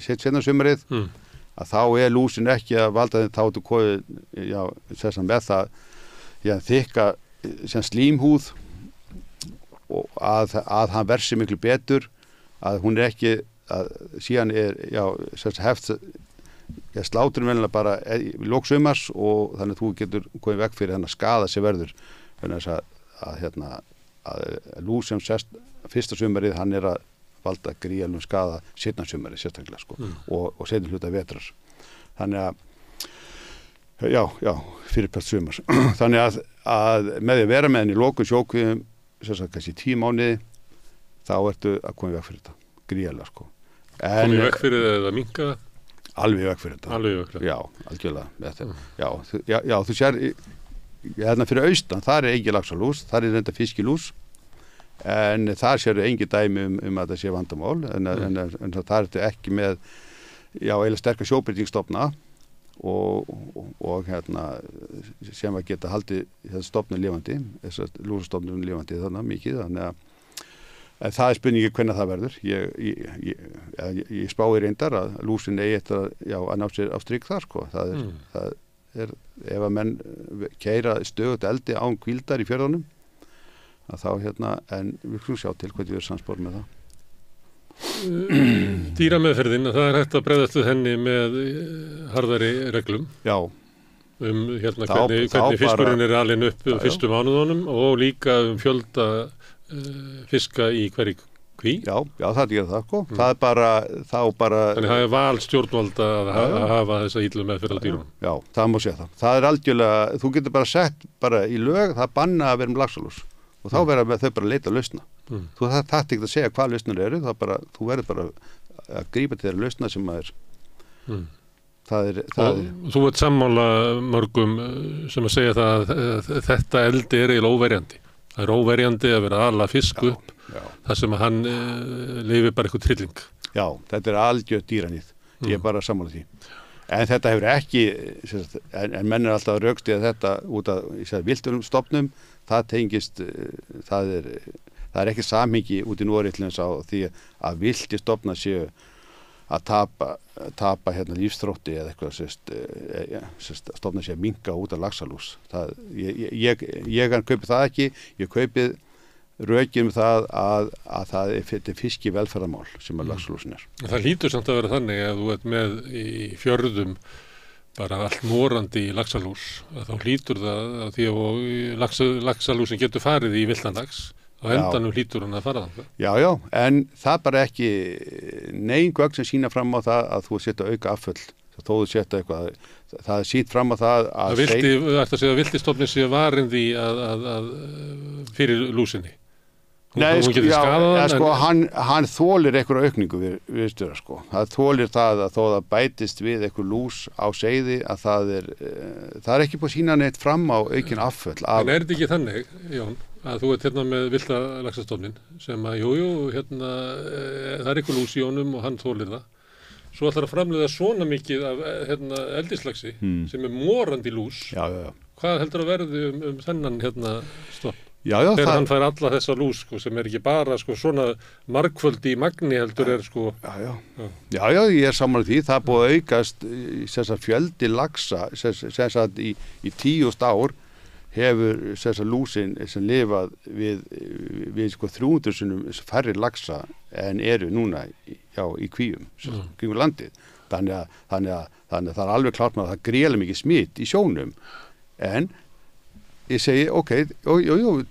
setna sumarið, að þá lúsin ekki að valda þeim tátu kóið með það þykka slímhúð og að hann versi miklu betur, að hún ekki að síðan hefst sláturinn velina bara í lok sumars og þannig að þú getur komið vekk fyrir þennan skada sem verður að lús sem sest fyrsta sumarið, hann að valda gríðalum skada seinna sumarið sérstaklega, sko, og seinni hluta vetrar. Þannig að fyrir hvert sumars. Þannig að með því að vera með henni í lokun sjókvíum kannski 10 mánuði, þá ertu að koma í veg fyrir þetta gríðalega, sko. Koma í veg fyrir eða minnka það? Alveg í veg fyrir þetta. Alveg í veg fyrir þetta? Já, algjörlega. Þú sér hérna fyrir austan, þar engin laxalús, þar reynda fiskilús, en þar sérðu engin dæmi að það sé vandamál, en það ertu ekki með eiginlega sterkar sjóbreytingsstofna og sem að geta haldið stofnun lifandi, þessar lúsastofnun lifandi mikið, þannig að það spurningi hvernig það verður. Ég spái reyndar að lúsin eigi eftir að ná sér á strik þar, sko. Það er ef að menn keyra stöðugt eldi án hvíldar í fjörðunum, að þá en við skulum sjá til hvernig við erum samspor með það. Dýrameðferðin, það er hægt að bregðast við henni með harðari reglum. Já. Hvernig fiskurinn alinn upp fyrstu mánuðunum og líka fjölda fiska í hverju kví. Já, það er það, sko. Það er bara Þannig það er val stjórnvalda að hafa þessa illu meðferð á dýrum. Já, það má segja það. Það er algjörlega, þú getur bara sett í lög, það banna að vera með laxalús. Og þá verða þau bara að leita að lausna. Það ekki að segja hvað lausnir eru, þú verður bara að grípa til þeirra lausna sem að Þú ert sammála mörgum sem að segja það að þetta eldi eiginlega óverjandi. Það er óverjandi að vera ala fisk upp, þar sem að hann lifir bara eitthvað trilling. Já, þetta algjör dýranýð. Ég er bara sammála því. En þetta hefur ekki, en menn alltaf að rökstyðja þetta út af villtum stofnum, það tengist, það er ekki samhengi út í Noregi til þess á því að villti stofna séu að tapa lífsþrótti eða eitthvað stofna séu að minnka út af laxalús. Ég kaupi það ekki, ég kaupið rökin það að það er fiski velferðarmál sem að laxalúsin er. Það hlýtur samt að vera þannig að þú ert með í fjörðum bara allt morandi í laxalús, að þá hlýtur það að því að laxalúsin getur farið í villtanlax, á endanum hlýtur hann að fara þangað. Já, en það bara ekki nein gögn sem sýna fram á það að þú setja auka afföll, þó þú setja eitthvað, það sýnt fram á það að villtistofnin sé varindi að fyrir lúsinni. Nei, hann þolir einhverja aukningu við störa, sko. Það þolir það að þó það bætist við einhver lús á seiði að það er ekki búið að sýna neitt fram á aukin afföll. En er þetta ekki þannig, Jón, að þú ert með villta laxastofnin sem að, það er einhver lús í honum og hann þolir það. Svo ætlar að framleiða svona mikið af eldislaxi sem er morandi lús. Já. Hvað heldur að verði þennan stofn? Já, þegar hann fær alla þessa lús, sko, sem er ekki bara svona margföldi í magni heldur er, sko. Já, ég er sammála því. Það er búið að aukast fjöldi laxa í 10 ár hefur lúsin sem lifað við 300 sinnum færri laxa en eru núna í kvíum kringum landið. Þannig að það er alveg klart með að það gríðarlega mikið smitt í sjónum, en ég segi,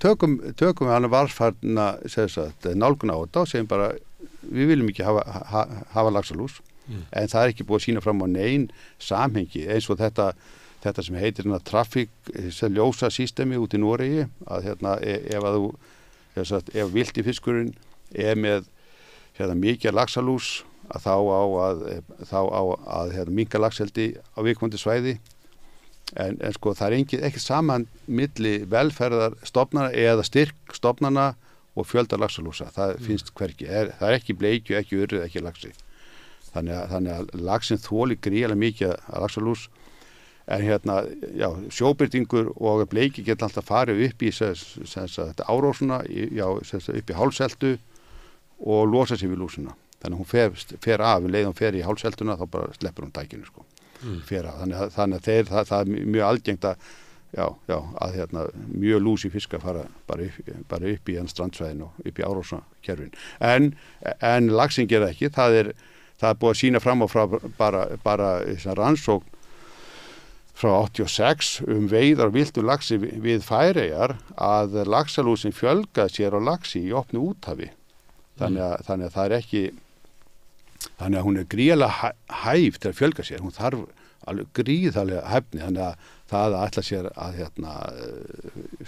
tökum við hann varfarna nálgun á þetta og segjum bara, við viljum ekki hafa laxalús, en það er ekki búið að sýna fram á nein samhengi eins og þetta þetta sem heitir traffic ljósa systemi út í Noregi, að ef vilti fiskurinn með mikið laxalús, að þá á að minnka laxeldi á viðkomandi svæði. En sko það ekki saman milli velferðar stofnana eða styrk stofnana og fjölda laxalúsa. Það finnst hvergi. Það ekki bleikju, ekki urrið, ekki laxi. Þannig að laxinn þoli gríðarlega mikið að laxalús. En sjóbirtingur og bleiki geta alltaf farið upp í árósuna, upp í hálfseldu og losa sig við lúsuna. Þannig að hún fer af, leið hún fer í hálfselduna, þá bara sleppur hún tækinu, sko. Þannig að það er mjög algengt að mjög lúsi fiskar fara bara upp í strandsvæðin og upp í árósakerfin. En laxinn gera ekki, það er búið að sýna fram á bara rannsókn frá 86 veiðar villtu laxi við Færeyjar að laxalúsin fjölgað sér á laxi í opnu úthafi. Þannig að það er ekki. Þannig að hún gríðarlega hæf til að fjölga sér. Hún þarf alveg gríðarlega hæfni. Þannig að það ætla sér að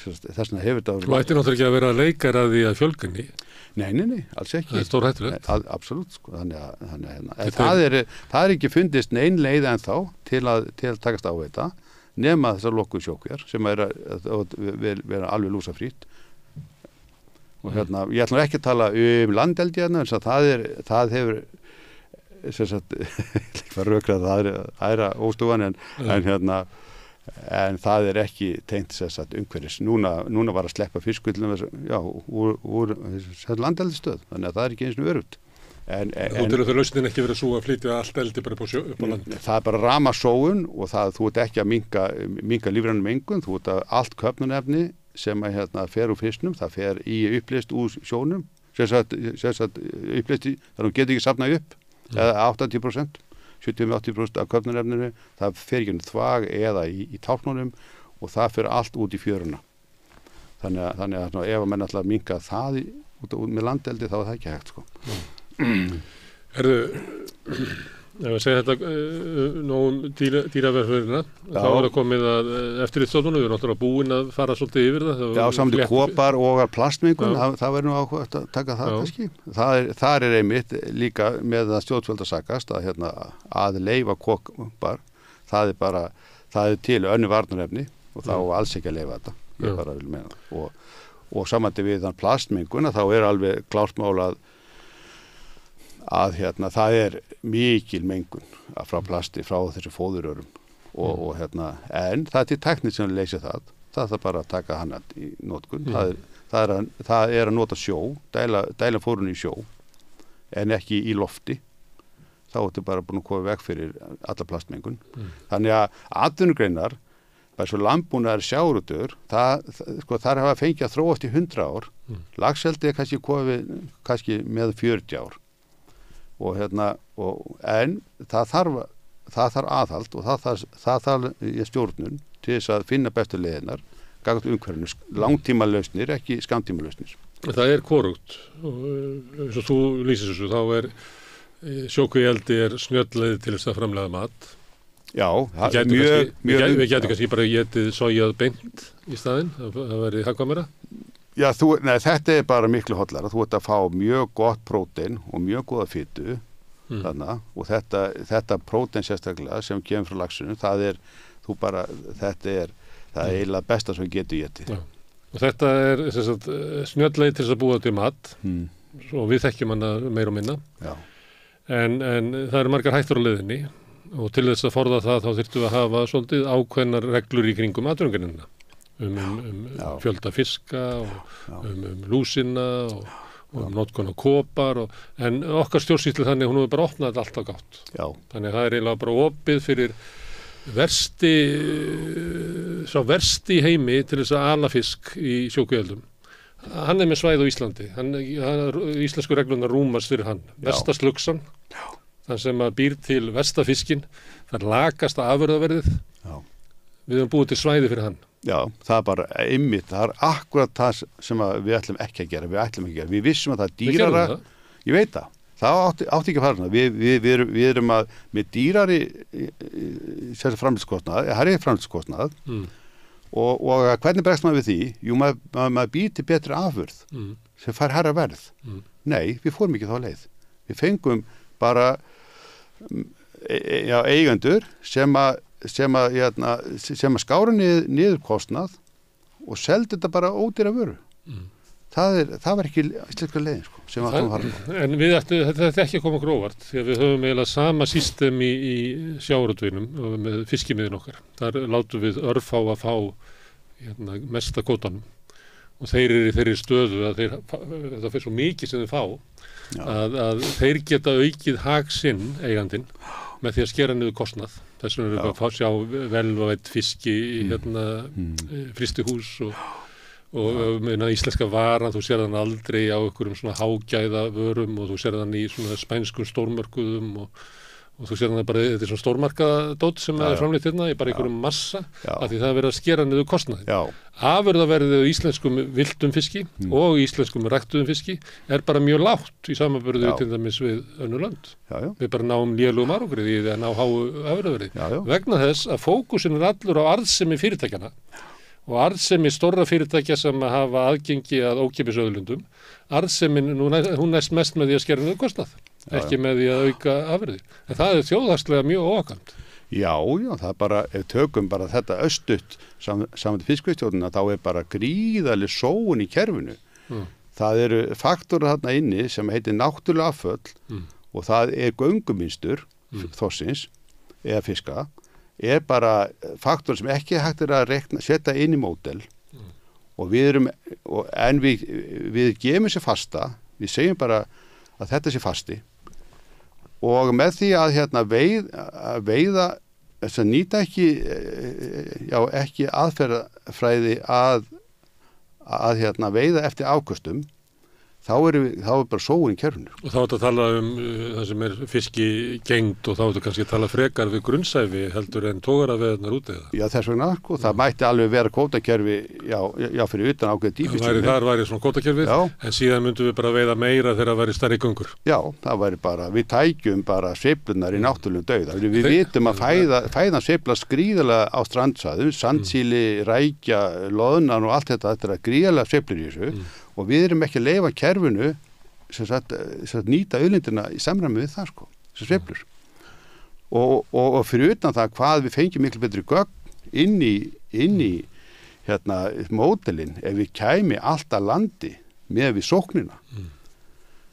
þess vegna hefur þetta. Þú ætti náttúrulega ekki að vera leikar að því að fjölgunni. Nei, alls ekki. Það er stórhættulegt. Absolutt, sko. Það er ekki fundist nein leið ennþá til að takast á þetta, nema þessar lokuðu sjókvíar sem vera alveg lúsafrýtt. Og ég ætla ekki að tala landeldi en það hefur rökrað, það er óstúan en það er ekki tengt umhverfis. Núna var að sleppa fiskullum úr landeldi stöð, þannig að það er ekki eins og örugt. Þú til þau lausnin ekki verið svo að flytja allt eldi bara upp á land? Það er bara ramasóun og þú ert ekki að minka lífræna mengun, þú ert að allt köfnunefni sem fer úr fisknum, það fer í uppleyst úr sjónum, uppleyst í, þannig að hún getur ekki safnað upp, eða 80%, 70-80% af köfnunefninu, það fer ekki þvag eða í tálknunum og það fer allt út í fjöruna. Þannig að ef menn ætla að minnka það út með landeldi þá er það ekki hægt, sko. Ef að segja þetta dýravelferðina, þá er það komið að eftirlitsstofnunum, við erum náttúrulega búin að fara svolítið yfir það. Já, samlega kopar og plastmengun, það verður nú áhugavert að taka það kannski. Það er einmitt líka með að stjórnvöld að sakast að leyfa kopar, það er til önnur varnarefni og þá alls ekki að leyfa þetta. Ég bara vil meina það. Og samandi við þann plastmengun, þá er alveg klárt mál að það er mikil mengun frá plasti, frá þessu fóðurörum en það er til tæknir sem leysi það er bara að taka hana í notkun. Það er að nota sjó, dæla fórun í sjó en ekki í lofti. Þá ertu bara búin að koma veg fyrir alla plastmengun. Þannig að atvinnugreinar, bara svo landbúnaður sjávarútvegur, þar hafa fengið að þróast í 100 ár. Laxeldi er kannski með 40 ár. En það þarf aðhald og það þarf stjórnun til þess að finna bestu leiðinar gagnvart umhverfinu, langtímalausnir, ekki skammtímalausnir. Það er hvorugt eins og þú lýsir þessu, þá er sjókvíaeldi snjöll til þess að framleiða mat. Já, við getum kannski bara getið sojað beint í staðinn, það væri hagkvæmara. Já, þetta er bara miklu hollara. Þú ert að fá mjög gott prótein og mjög góða fitu og þetta prótein sérstaklega sem kemur frá laxinu, það er eiginlega besta sem við getum getið. Og þetta er snjöllleið til þess að búa til mat og við þekkjum hana meira og minna. Já. En það eru margar hættur á leiðinni og til þess að forða það þá þyrftum við að hafa svolítið ákveðnar reglur í kringum atvinnugreinina. Fjölda fiska og lúsina og notkun á kopar en okkar stjórnsýslu þannig hún hefur bara opnað þetta allt á gátt. Já. Þannig það er eiginlega bara opið fyrir sá versti í heimi til þess að ala fisk í sjókvíaeldum. Hann er með svæði á Íslandi. Íslensku reglunar rúmast fyrir hann. Vestaslugsan, þann sem að býr til vestafiskinn, það er lakasta afurðaverðið. Við höfum búið til svæði fyrir hann. Já, það er bara einmitt, það er akkurat það sem við ætlum ekki að gera. Við vissum að það er dýrara. Ég veit það. Það átti ekki að fara. Við erum með dýrari framleiðslukostnað og hvernig bregst maður við því? Jú, maður býr til betri afurð sem fær hærra verð. Nei, við fórum ekki þá leið. Við fengum bara eigendur sem skára niður kostnað og seldi þetta bara ódýra vöru. Það var ekki íslenska leiðin sko, sem við áttum að fara. En þetta er ekki að koma okkur óvart, því að við höfum eiginlega sama system í sjávarútveginum með fiskimiðin okkar. Þar látum við örfá að fá mesta kvótanum og þeir eru í þeirri stöðu að það fer svo mikið sem þeir fá að þeir geta aukið hag sinn eigandinn með því að skera niður kostnað. Þess vegna erum við að sjá velvætt fiski í frystihús og íslenska varan, þú sér þann aldrei á einhverjum svona hágæða vörum og þú sér þann í svona spænskum stórmörkuðum og þú sér þann bara, þetta er svona stórmarkadót sem er framleitt hérna í bara einhverjum massa af því það er verið að skera niður kostnaði. Afurðaverðið íslenskum villtum fiski og íslenskum ræktuðum fiski er bara mjög lágt í samanburði til dæmis við önnur lönd. Við bara náum lélugum árangri því að ná háu afurðaverði. Vegna þess að fókusinn er allur á arðsemi fyrirtækjana og arðsemi stórra fyrirtækja sem hafa aðgengi að ókeypis auðlundum, arðsemin, hún næst mest með því að skera niður kostnað, ekki með því að auka afurði. En það er þjóðhagslega mjög óhagkvæmt. Já, það er bara, ef tökum bara þetta östutt saman til fiskveiðistjórnina, þá er bara gríðarleg sóun í kerfinu. Það eru faktorar þarna inni sem heitir náttúrulega afföll og það er göngumynstur þorsins eða fiska, er bara faktor sem ekki hægt að setja inn í módel og við gefum sér fasta, við segjum bara að þetta sé fasti og með því að veiða þess að nýta ekki aðferðafræði að veiða eftir afköstum, þá er bara sóun í kerfinu. Og þá ertu að tala það sem er fiski gengd og þá ertu kannski að tala frekar við grunnsæfi heldur en togaraveðarnar út eða? Já, þess vegna, það mætti alveg vera kvótakerfi, fyrir utan ákveð dýpistími. Þar væri svona kvótakerfið, en síðan myndum við bara veiða meira þegar það væri stærri göngur. Já, það væri bara, við tækjum bara sveiflunar í náttúrulegum dauða. Við vitum að fæðan sveifla skríðarlega á strandsvæðum, sandsíli, rækja, loðnan og allt þetta er gríðarlega sveiflur í þessu. Og við erum ekki að leyfa kerfinu sem nýta auðlindina í samræmi við það sem sveiflur. Og fyrir utan það hvað við fengjum miklu betri gögn inn í módelin ef við kæmi allt að landi með við sóknina.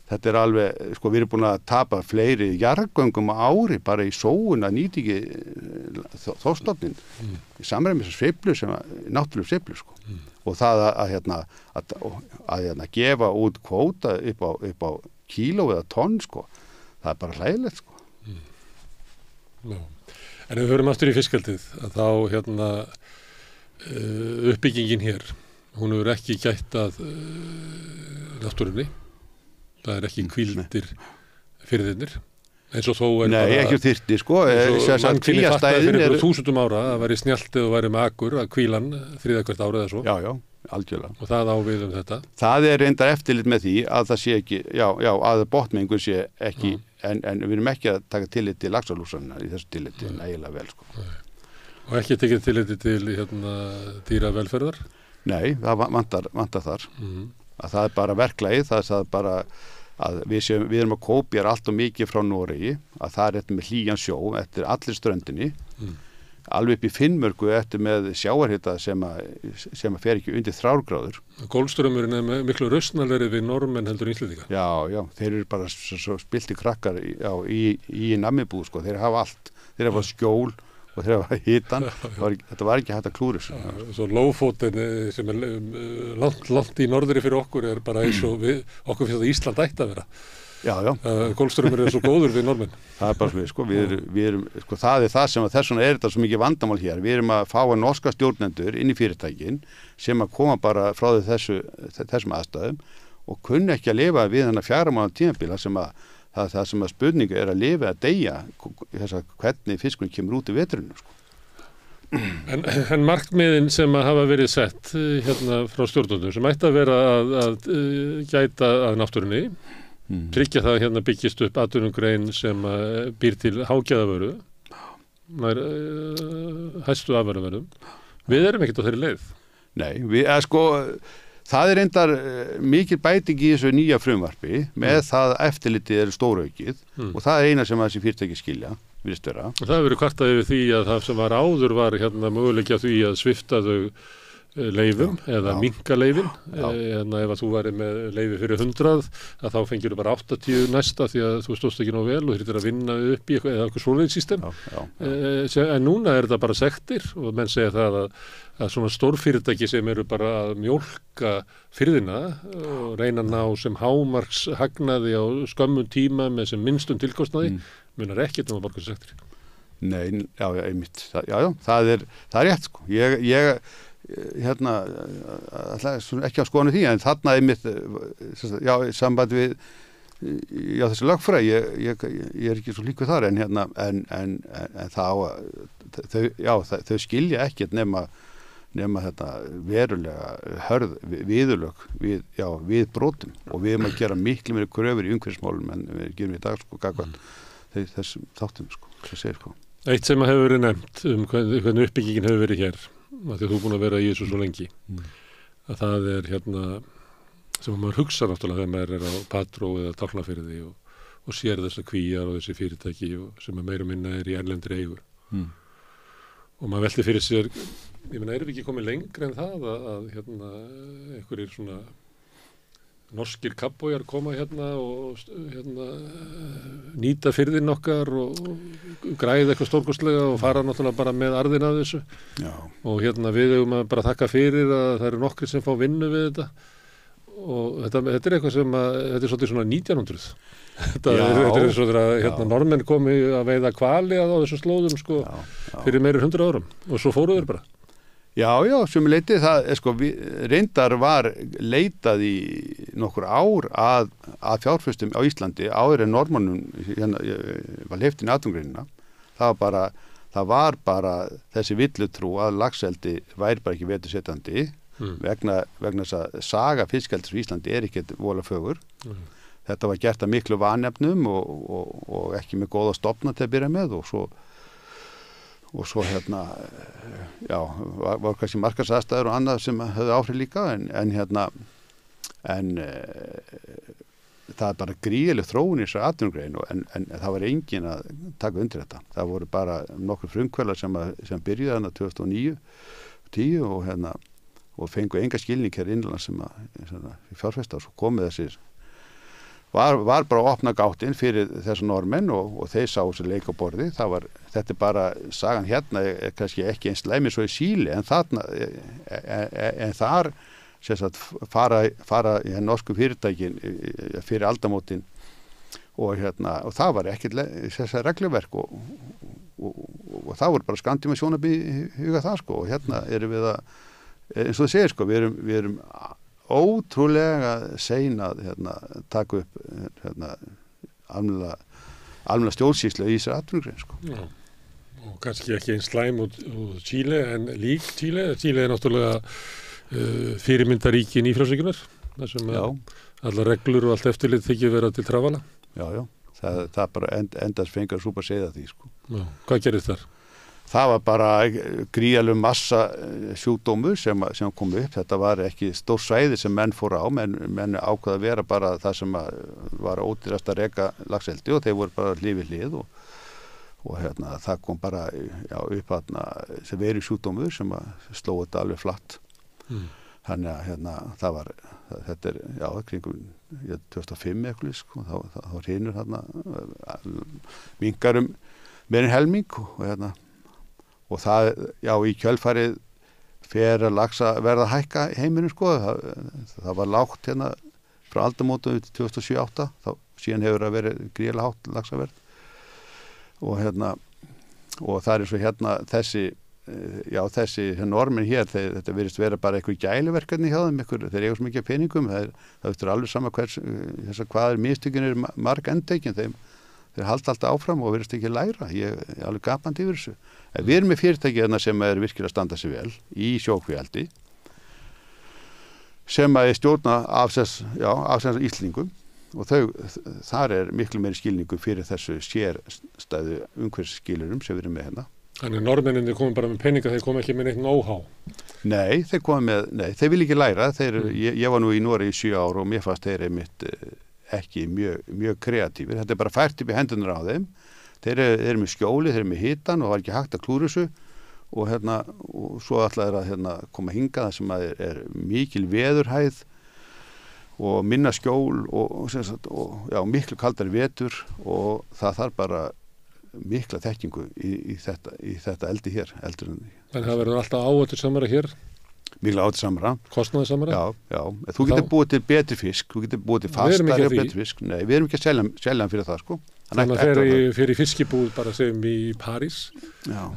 Þetta er alveg, við erum búin að tapa fleiri jarðgöngum á ári bara í sóun að nýta ekki þorskstofninn í samræmi með sveiflur sem náttúrulega sveiflur og það að gefa út kvóta upp á kíló eða tonn það er bara hlægilegt En ef við höfum aftur í fiskeldið að þá uppbyggingin hér hún hefur ekki gætt að náttúrunni það er ekki hvíldir firðirnir eins og þó er Nei, ekki þyrfti eins og mannkynni fattaði fyrir einhverjum 1000 ára að væri snjallt eða væri með akkur að hvílan þriðja hvert árið eða svo Já, algjörlega og það á við þetta Það er reyndar eftirlit með því að það sé ekki að botnmengun sé ekki en við erum ekki að taka tillit til laxalúsanna í þessu tilliti eiginlega vel Og ekki tekið tilliti til dýravelferðar? Nei, það vantar þar að það er bara verklagið, það er bara að við erum að kópja allt og mikið frá Noregi, að það er eftir með hlýjan sjó, eftir allir ströndinni, alveg upp í Finnmörku eftir með sjávarhita sem að fer ekki undir 3 gráður. Golfstraumurinn er miklu rausnalegri við normenn heldur Íslendinga. Já, þeir eru bara svo spilti krakkar í namibúð, þeir hafa allt, þeir hafa skjól, og þegar það var hitan, þetta var ekki hægt að klúra þessu. Svo lófótin sem er langt í norðri fyrir okkur er bara eins og okkur finnst að Ísland ætti að vera. Já. Golfstraumur er svo góður við normenn. Það er bara svo, við erum, það er það sem að þess vegna er þetta svo mikið vandamál hér. Við erum að fá að norska stjórnendur inn í fyrirtækin sem að koma bara frá þessum aðstæðum og kunna ekki að lifa við þennan 4 mánaða tímabila sem að það sem að spurningu er að lifa að deyja hvernig fiskurinn kemur út í veturinu En markmiðin sem að hafa verið sett hérna frá stjórnendum sem ætti að vera að gæta að náttúrunni tryggja það hérna byggist upp atvinnugrein sem býr til hágæðavöru nær hæstu afurðaverðum. Við erum ekkert á þeirri leið. Nei, það er endar mikil bæting í þessu nýja frumvarpi með það að eftirlitið eru stóraukið og það er eina sem þessi fyrirtæki skilja, virðist vera. Og það hefur verið kvartað yfir því að það sem var áður var möguleiki á því að svipta þau leifum eða minnka leifin ef að þú væri með leifi fyrir 100 að þá fengir þú bara 80 næsta því að þú stóðst ekki nóg vel og þurftir að vinna upp í eitthvað svoleiðis system en núna er þetta bara sektir og menn segja það að svona stórfyrirtæki sem eru bara að mjólka firðina og reyna að ná sem hámarks hagnaði á skömmum tíma með sem minnstum tilkostnaði munar ekkert að borga sektir. Nei, einmitt. Það er rétt sko. Ég ekki á skoðinu því en þarna einmitt samband við þessi lögfræði ég er ekki svo líkur þar en þau skilja ekkert nema þetta verulega hörð viðurlög við brotum og við erum að gera miklu meiri kröfur í umhverfismálum en við gerum í dag sko gagvart þessum þáttum sko, það segir sko. Eitt sem hefur verið nefnt hvernig uppbyggingin hefur verið hér að því að þú er búin að vera í þessu svo lengi að það er sem maður hugsa náttúrulega þegar maður er á Patró eða Tálknafirði og sér þessa kvíar og þessi fyrirtæki sem meira og minna er í erlendri eigu og maður velti fyrir sér erum við ekki komið lengri en það að einhverjir svona norskir kappójar koma og nýta firðin okkar og græða eitthvað stórkostlega og fara náttúrulega bara með arðin af þessu og við eigum að bara þakka fyrir að það eru nokkrir sem fá vinnu við þetta og þetta er eitthvað sem þetta er svolítið svona 1900 þetta er svolítið að normenn komi að veiða hvali á þessum slóðum sko fyrir meiri 100 árum og svo fóru þeir bara. Já, sem leitið það, reyndar var leitað í nokkur ár að fjárfestum á Íslandi áður en Norðmannum var hleypt inn í atvinnugreinina. Það var bara þessi villutrú að laxeldi væri bara ekki vetursetjandi vegna þess að saga fiskeldis í Íslandi er ekkert vola fögur. Þetta var gert að miklu vanefnum og ekki með góða stofna til að byrja með og svo var kannski markaðsaðstæður og annað sem höfðu áhrif líka en það er bara gríðileg þróun í þessari atvinnugrein en það var engin að taka undir þetta. Það voru bara nokkur frumkvöðlar sem byrjuði þarna 2009-10 og fengu enga skilning hér innanlands sem fjárfesta og svo komið þessir var bara að opna gáttinn fyrir þessu normenn og þeir sá þessi leik á borði. Þetta er bara, sagan er kannski ekki eins slæmi svo í Síli en þar fara í norsku fyrirtækin fyrir aldamótin og það var ekkert þessar regluverk og það voru bara skammtíma sjónarmið huga það sko og erum við að, eins og það segir sko, við erum ótrúlega sein að taka upp almenna stjórnsýslu í þessari atvinnugrein sko. Já, og kannski ekki eins slæm út Chile en lík Chile. Chile er náttúrulega fyrirmyndaríki nýfrjálshyggjunnar þar sem allar reglur og allt eftirlit þykir vera til trafala. Já, það bara endast fengar súpa segða því sko. Já, hvað gerist þar? Það var bara gríðaleg massa sjúkdómur sem kom upp. Þetta var ekki stór svæði sem menn fóru á, menn ákvaða að vera bara það sem var ódýrast að reka laxeldi og þeir voru bara hlið við hlið og það kom bara upp sem veri sjúkdómur sem slóði þetta alveg flatt. Þannig að þetta er kringum 2005 eitthvað sko, þá hrynur minkarum meirinn helming og það, í kjölfarið fer að laxa verða að hækka heiminum sko, það var lágt frá aldamótum til 2007-2008, þá síðan hefur það verið gríðarlega hátt laxaverð og það er svo þessi normin hér, þetta virðist vera bara eitthvað gæluverkefni hjá þeim, þeir eiga svo mikið peningum, það er alveg sama hvað er mistökin marg endtekin, þeir halda alltaf áfram og virðist ekki læra, ég er alveg gapandi yfir þessu. Við erum með fyrirtæki sem er virkilega að standa sig vel í sjókvíaldi sem er stjórna af þess Íslendingum og þar er miklu meiri skilningu fyrir þessu sérstæðu umhverfisskilurum sem við erum með Þannig norðmenninni komum bara með peninga, þeir kom ekki með neitt know-how. Nei, þeir vil ekki læra. Ég var nú í Noregi í 7 ár og mér fannst þeir einmitt ekki mjög kreatífir. Þetta bara fært upp í hendunar á þeim. Þeir eru með skjóli, þeir eru með hitan og var ekki hægt að klúra þessu og svo ætlaði að koma hingað þar sem er mikil veðurhæð og minna skjól og miklu kaldari vetur og það þarf bara mikla þekkingu í þetta eldi hér. En það verður alltaf áhættur samara hér? Mikla áhættur samara. Kostnaði samara? Já. Þú getur búið til betri fisk, þú getur búið til fastari og betri fisk. Nei, við erum ekki að selja hann fyrir það, sko. Þannig að fyrir fiskibúð bara segjum í París,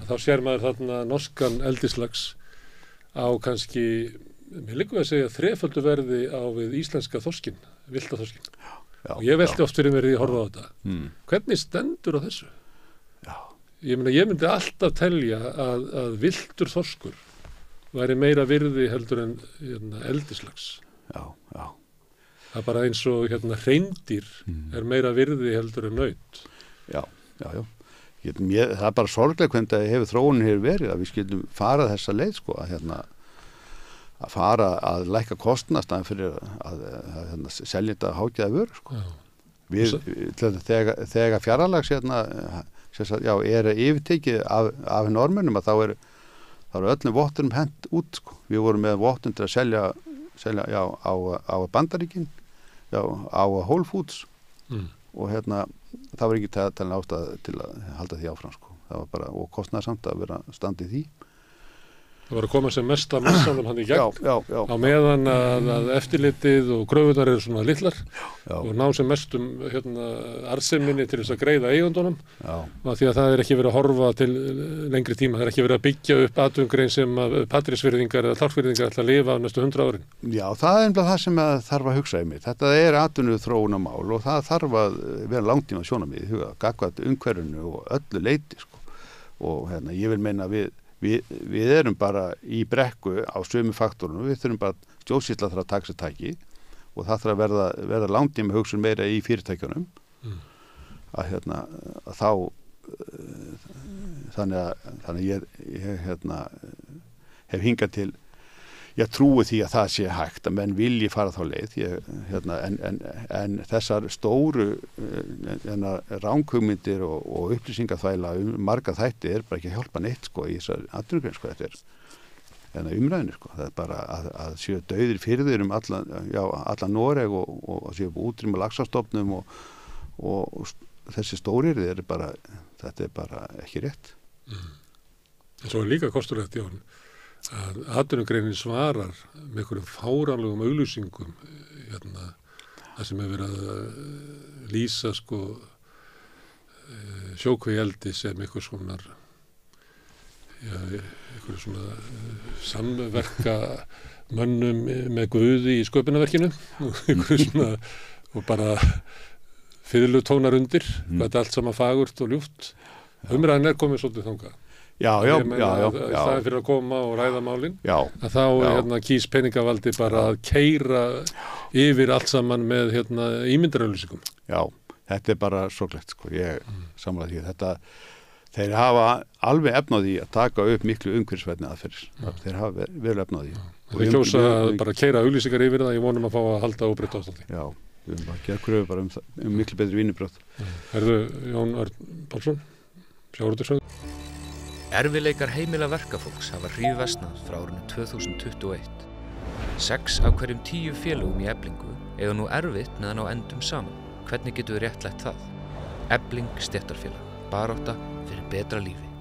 þá sér maður þarna norskan eldislags á kannski, mér líka að segja, 3-földu verði á við íslenska þorskin, villta þorskin. Og ég velti oft fyrir mér í horfa á þetta. Hvernig stendur á þessu? Ég myndi alltaf telja að villtur þorskur væri meira virði heldur en eldislags. Já. Það er bara eins og hreindýr er meira virði heldur en naut. Já. Það er bara sorglega hvernig það hefur þróunin hefur verið að við skildum fara þessa leið, sko, að fara að lækka kostnað staðan fyrir að selja þetta hágæða vöru, sko. Þegar fjarralags er yfirtekið af normennum að þá eru öllum vottunum hent út, sko. Við vorum með vottun til að selja á Bandaríkin, á Whole Foods og það var ekki talin ástæða til að halda því áfram, sko. Það var bara, og kostnaðarsamt að vera standið því. Það var að koma sem mest að massanum hann í gegn já. Á meðan að eftirlitið og kröfunar eru svona litlar og ná sem mestum arðseminni til þess að greiða eigundunum því að það er ekki verið að horfa til lengri tíma, það er ekki verið að byggja upp atvinnugrein sem að patrísvirðingar eða þárfyrðingar ætla að lifa á næstu 100 árin. Já, það er einnig það sem þarf að hugsa einmitt. Þetta er atvinnuþróunarmál og það þarf að vera langtíma sjónarmið í huga, gagnvart umhverfinu og öllu leyti, sko. Og ég vil meina við erum bara í brekku á sömu faktorinu, við þurfum bara stjórnsýsla þarf að taka sér tæki og það þarf að verða langtíma hugsun meira í fyrirtækjunum að þá þannig ég hef hingað til ég trúi því að það sé hægt að menn vilji fara þá leið en þessar stóru ranghugmyndir og upplýsingaþvæla marga þætti er bara ekki að hjálpa neitt, sko, í þessar atvinnugrein, sko. Þetta er umræðinu, sko. Það er bara að séu dauðir firðir allan Noreg og séu útrýma laxastofnum og þessi stórirði þetta er bara ekki rétt. Svo er líka kostulegt, Jón, að atvinnugreinin svarar með einhverjum fáránlegum auglýsingum það sem hefur verið að lýsa, sko, sjókvíeldi sem einhver svona samverka mönnum með guði í sköpunarverkinu og bara fiðlutónar undir hvað þetta allt saman fagurt og ljúft. Umræðan er komið svolítið þangað. Já. Það er fyrir að koma og ræða málin að þá kýs peningavaldi bara að keyra yfir allt saman með ímyndarauglýsingum. Já, þetta er bara sorglegt, sko. Ég sammála því þeir hafa alveg efnaði að taka upp miklu umhverfisvænni aðferðir. Þeir hafa vel efnaði. Þeir kjósa bara að keyra auglýsingar yfir það, ég vonum að fá að halda óbreytt ástandi. Já, við erum bara að gera kröfu bara um miklu betri vinnubröð. Herðu, Jón Örn Pálsson, sjávarútvegsráðherra. Erfiðleikar heimila verkafólks hafa hríðversnað frá árinu 2021. 6 af hverjum 10 félögum í Eflingu eiga nú erfitt með að ná endum saman. Hvernig getum við réttlætt það? Efling stéttarfélag, barátta fyrir betra lífi.